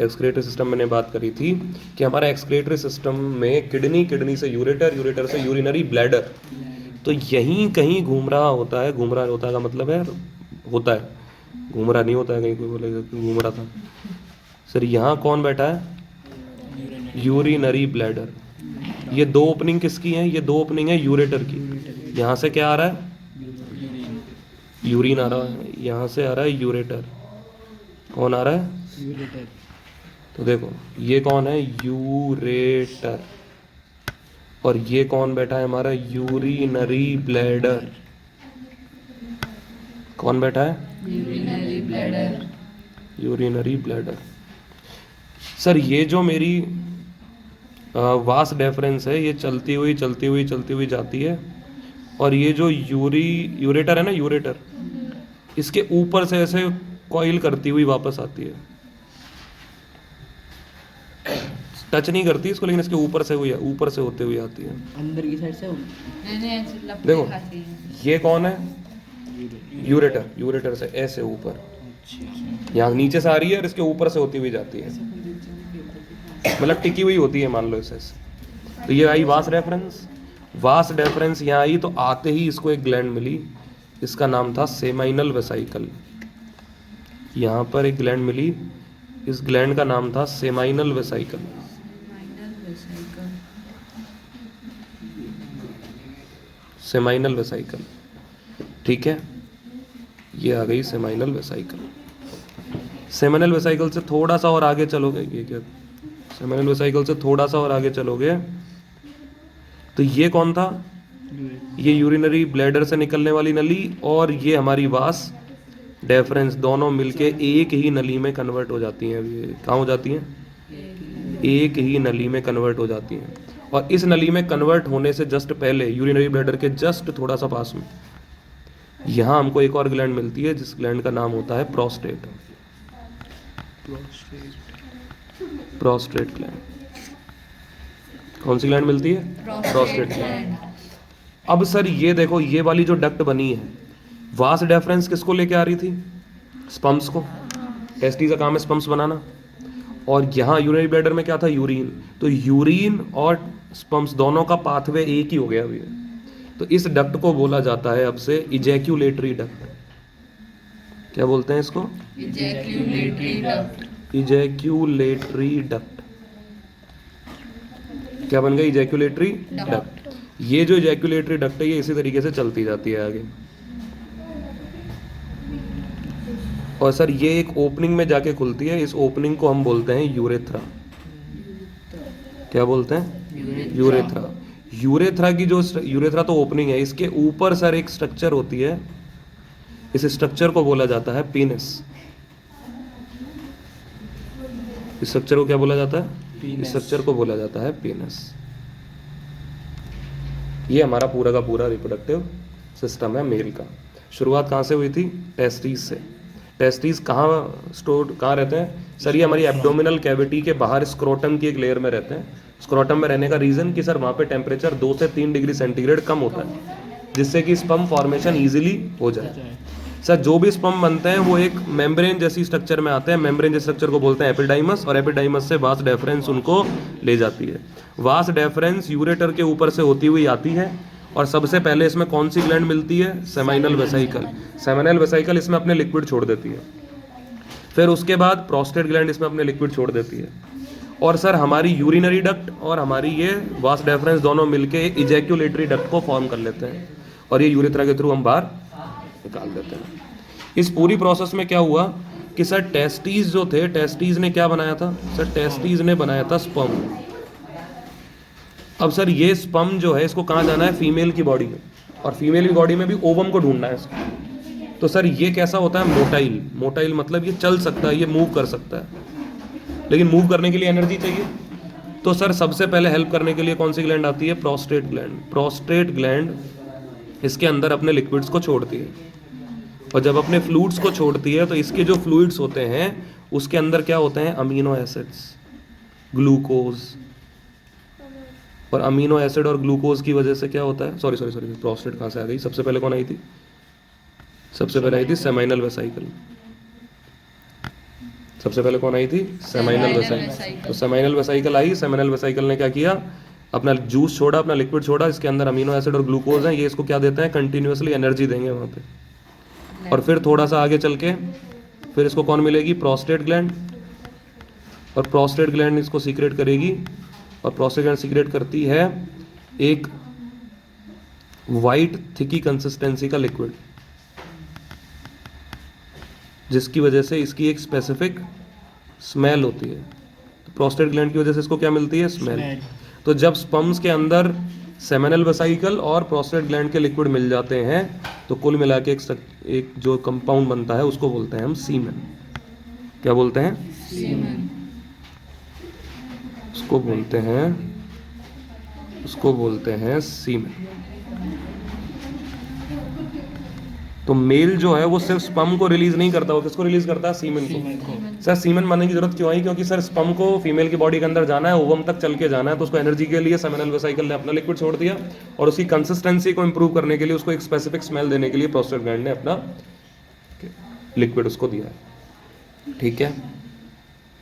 S1: एक्सक्रीटरी सिस्टम में बात करी थी कि हमारा एक्सक्रीटरी सिस्टम में किडनी से यूरेटर से यूरिनरी ब्लैडर, तो यहीं कहीं घूम रहा होता है। घूम रहा होता है का मतलब है होता है, घूम रहा नहीं होता है। कहीं कोई बोलेगा कि घूम रहा था। सर यहाँ कौन बैठा है? Urinary bladder. ये 2 ओपनिंग किसकी हैं? ये 2 ओपनिंग है यूरेटर की। यहाँ से क्या आ रहा है? यूरिन आ रहा है। यहाँ से आ रहा है यूरेटर। कौन आ रहा है?
S2: यूरेटर।
S1: तो देखो ये कौन है? यूरेटर। और ये कौन बैठा है हमारा? Urinary bladder. कौन बैठा है? Urinary bladder. सर ये जो मेरी वास डेफरेंस है, ये चलती हुई जाती है, और ये जो यूरेटर है ना, यूरेटर, इसके ऊपर से ऐसे कॉइल करती हुई वापस आती है। टच नहीं करती इसको, लेकिन इसके ऊपर से होते हुए आती है
S2: अंदर की साइड से।
S1: देखो ये कौन है? यूरेटर। यूरेटर से ऐसे ऊपर। यहाँ नीचे से आ रही है और इसके ऊपर से होती हुई जाती है, मतलब टिकी हुई होती है, मान लो इसे। तो ये आई वास डेफरेंस। वास डेफरेंस यहाँ आई तो आते ही इसको एक ग्लैंड मिली, इसका नाम था सेमाइनल वेसाइकल। यहाँ पर एक ग्लैंड मिली, इस ग्लैंड का नाम था सेमाइनल वेसाइकल। सेमाइनल वेसाइकल, ठीक है, ये आ गई सेमाइनल वेसाइकल। सेमाइनल वेसाइकल से थोड़ा सा और आगे चलोगे, ये क्या, सेमाइनल वेसाइकल से थोड़ा सा और आगे चलोगे तो ये कौन था, ये यूरिनरी ब्लैडर से निकलने वाली नली और ये हमारी वास डेफरेंस, दोनों मिलके एक ही नली में कन्वर्ट हो जाती हैं। ये कहाँ हो जाती हैं, एक ही नली में कन्वर्ट हो जाती हैं। और इस नली में कन्वर्ट होने से जस्ट पहले, यूरिनरी ब्लैडर के जस्ट थोड़ा सा पास में, यहाँ हमको एक और ग्लैंड मिलती है जिस ग्लैंड का नाम होता है प्रोस्टेट। प्रोस्टेट ग्लैंड, कौन सी ग्लैंड मिलती है, प्रोस्टेट ग्लैंड। अब सर ये देखो, ये वाली जो डक्ट बनी है, वास डेफरेंस किसको लेके आ रही थी, स्पम्स को। टेस्टिस का काम है स्पम्स बनाना, और यहाँ यूरिनरी ब्लैडर में क्या था, यूरिन। तो यूरिन और स्पम्स दोनों का पाथवे एक ही हो गया अभी। तो इस डक्ट को बोला जाता है अब से इजैक्यूलेटरी डक्ट। क्या बोलते हैं इसको, इजैक्यूलेटरी डक्ट। क्या बन गया, इजैक्यूलेटरी डक्ट। ये जो इजैक्यूलेटरी डक्ट है ये इसी तरीके से चलती जाती है आगे। और सर ये एक ओपनिंग में जाके खुलती है, इस ओपनिंग को हम बोलते हैं यूरेथ्रा। क्या बोलते हैं, यूरेथ्रा। यूरेथ्रा की जो, यूरेथ्रा तो ओपनिंग है, इसके ऊपर सर एक स्ट्रक्चर होती है, इस स्ट्रक्चर को बोला जाता है पेनिस। इस स्ट्रक्चर को क्या बोला जाता है, इस स्ट्रक्चर को बोला जाता है पेनिस। ये हमारा पूरा का पूरा रिप्रोडक्टिव सिस्टम है मेल का। शुरुआत कहाँ से हुई थी, टेस्टिस से। टेस्टिस कहाँ स्टोर, कहाँ रहते हैं सर, ये हमारी एब्डोमिनल कैविटी के बाहर स्क्रोटम की एक लेयर में रहते हैं। स्क्रोटम में रहने का रीज़न कि सर वहाँ पे टेम्परेचर 2 से 3 डिग्री सेंटीग्रेड कम होता है, जिससे कि स्पर्म फॉर्मेशन इजीली हो जाए। सर जो भी स्पर्म बनते हैं वो एक मेम्ब्रेन जैसी स्ट्रक्चर में आते हैं, मेम्ब्रेन जैसे स्ट्रक्चर को बोलते हैं एपिडाइमस, और एपिडाइमस से वास डेफरेंस उनको ले जाती है। वास डेफरेंस यूरेटर के ऊपर से होती हुई आती है, और सबसे पहले इसमें कौन सी ग्लैंड मिलती है, सेमाइनल वेसाइकल। सेमाइनल वेसाइकल इसमें अपने लिक्विड छोड़ देती है, फिर उसके बाद प्रोस्टेट ग्लैंड इसमें अपने लिक्विड छोड़ देती है, और सर हमारी यूरिनरी डक्ट और हमारी ये वास डेफरेंस दोनों मिलके इजैक्यूलेटरी डक्ट को फॉर्म कर लेते हैं, और ये यूरेथ्रा के थ्रू हम बाहर निकाल देते हैं। इस पूरी प्रोसेस में क्या हुआ कि सर टेस्टीज जो थे, टेस्टीज ने क्या बनाया था सर, टेस्टीज ने बनाया था स्पर्म। अब सर ये स्पर्म जो है इसको कहाँ जाना है, फीमेल की बॉडी में, और फीमेल की बॉडी में भी ओवम को ढूंढना है इसको। तो सर ये कैसा होता है, मोटाइल। मोटाइल मतलब ये चल सकता है, ये मूव कर सकता है, लेकिन मूव करने के लिए एनर्जी चाहिए। तो सर सबसे पहले हेल्प करने के लिए कौन सी ग्लैंड आती है, प्रोस्टेट ग्लैंड। प्रोस्टेट ग्लैंड इसके अंदर अपने लिक्विड्स को छोड़ती है, और जब अपने फ्लूइड्स को छोड़ती है तो इसके जो फ्लूइड्स होते हैं उसके अंदर क्या होते हैं, अमीनो एसिड्स, ग्लूकोज। और अमीनो एसिड और ग्लूकोज की वजह से क्या होता है, सॉरी प्रोस्टेट कहाँ से आ गई, सबसे पहले कौन आई थी, सबसे पहले आई थी सेमाइनल वेसाइकल। सबसे पहले कौन आई थी, सेमाइनल वेसाइकल। तो सेमाइनल वेसाइकल आई, सेमाइनल वेसाइकल ने क्या किया, अपना जूस छोड़ा, अपना लिक्विड छोड़ा, इसके अंदर अमीनो एसिड और ग्लूकोज हैं, ये इसको क्या देते हैं, कंटिन्यूसली एनर्जी देंगे वहाँ पे। और फिर थोड़ा सा आगे चल के फिर इसको कौन मिलेगी, प्रोस्टेट ग्लैंड, और प्रोस्टेट ग्लैंड इसको सीक्रेट करेगी, और प्रोस्टेट ग्लैंड सीक्रेट करती है एक वाइट थिकी कंसिस्टेंसी का लिक्विड, जिसकी वजह से इसकी एक स्पेसिफिक स्मेल होती है। तो प्रोस्टेट ग्लैंड की वजह से इसको क्या मिलती है, स्मेल। तो जब स्पर्म्स के अंदर सेमिनल वेसाइकल और प्रोस्टेट ग्लैंड के लिक्विड मिल जाते हैं तो कुल मिला के एक जो कंपाउंड बनता है उसको बोलते हैं हम सीमेन। क्या बोलते हैं, सीमेन। उसको बोलते हैं सीमेन। तो मेल जो है वो सिर्फ स्पर्म को रिलीज नहीं करता, वो किसको रिलीज करता है, सीमेन को। सर सीमेन बनने की जरूरत क्यों आई, क्योंकि सर स्पर्म को फीमेल की बॉडी के अंदर जाना है, ओवम तक चल के जाना है, तो उसको एनर्जी के लिए सेमिनल वेसाइकल ने अपना लिक्विड छोड़ दिया, और उसकी कंसिस्टेंसी को इंप्रूव करने के लिए, उसको एक स्पेसिफिक स्मेल देने के लिए प्रोस्टेट ग्लैंड ने अपना लिक्विड उसको दिया है। ठीक है।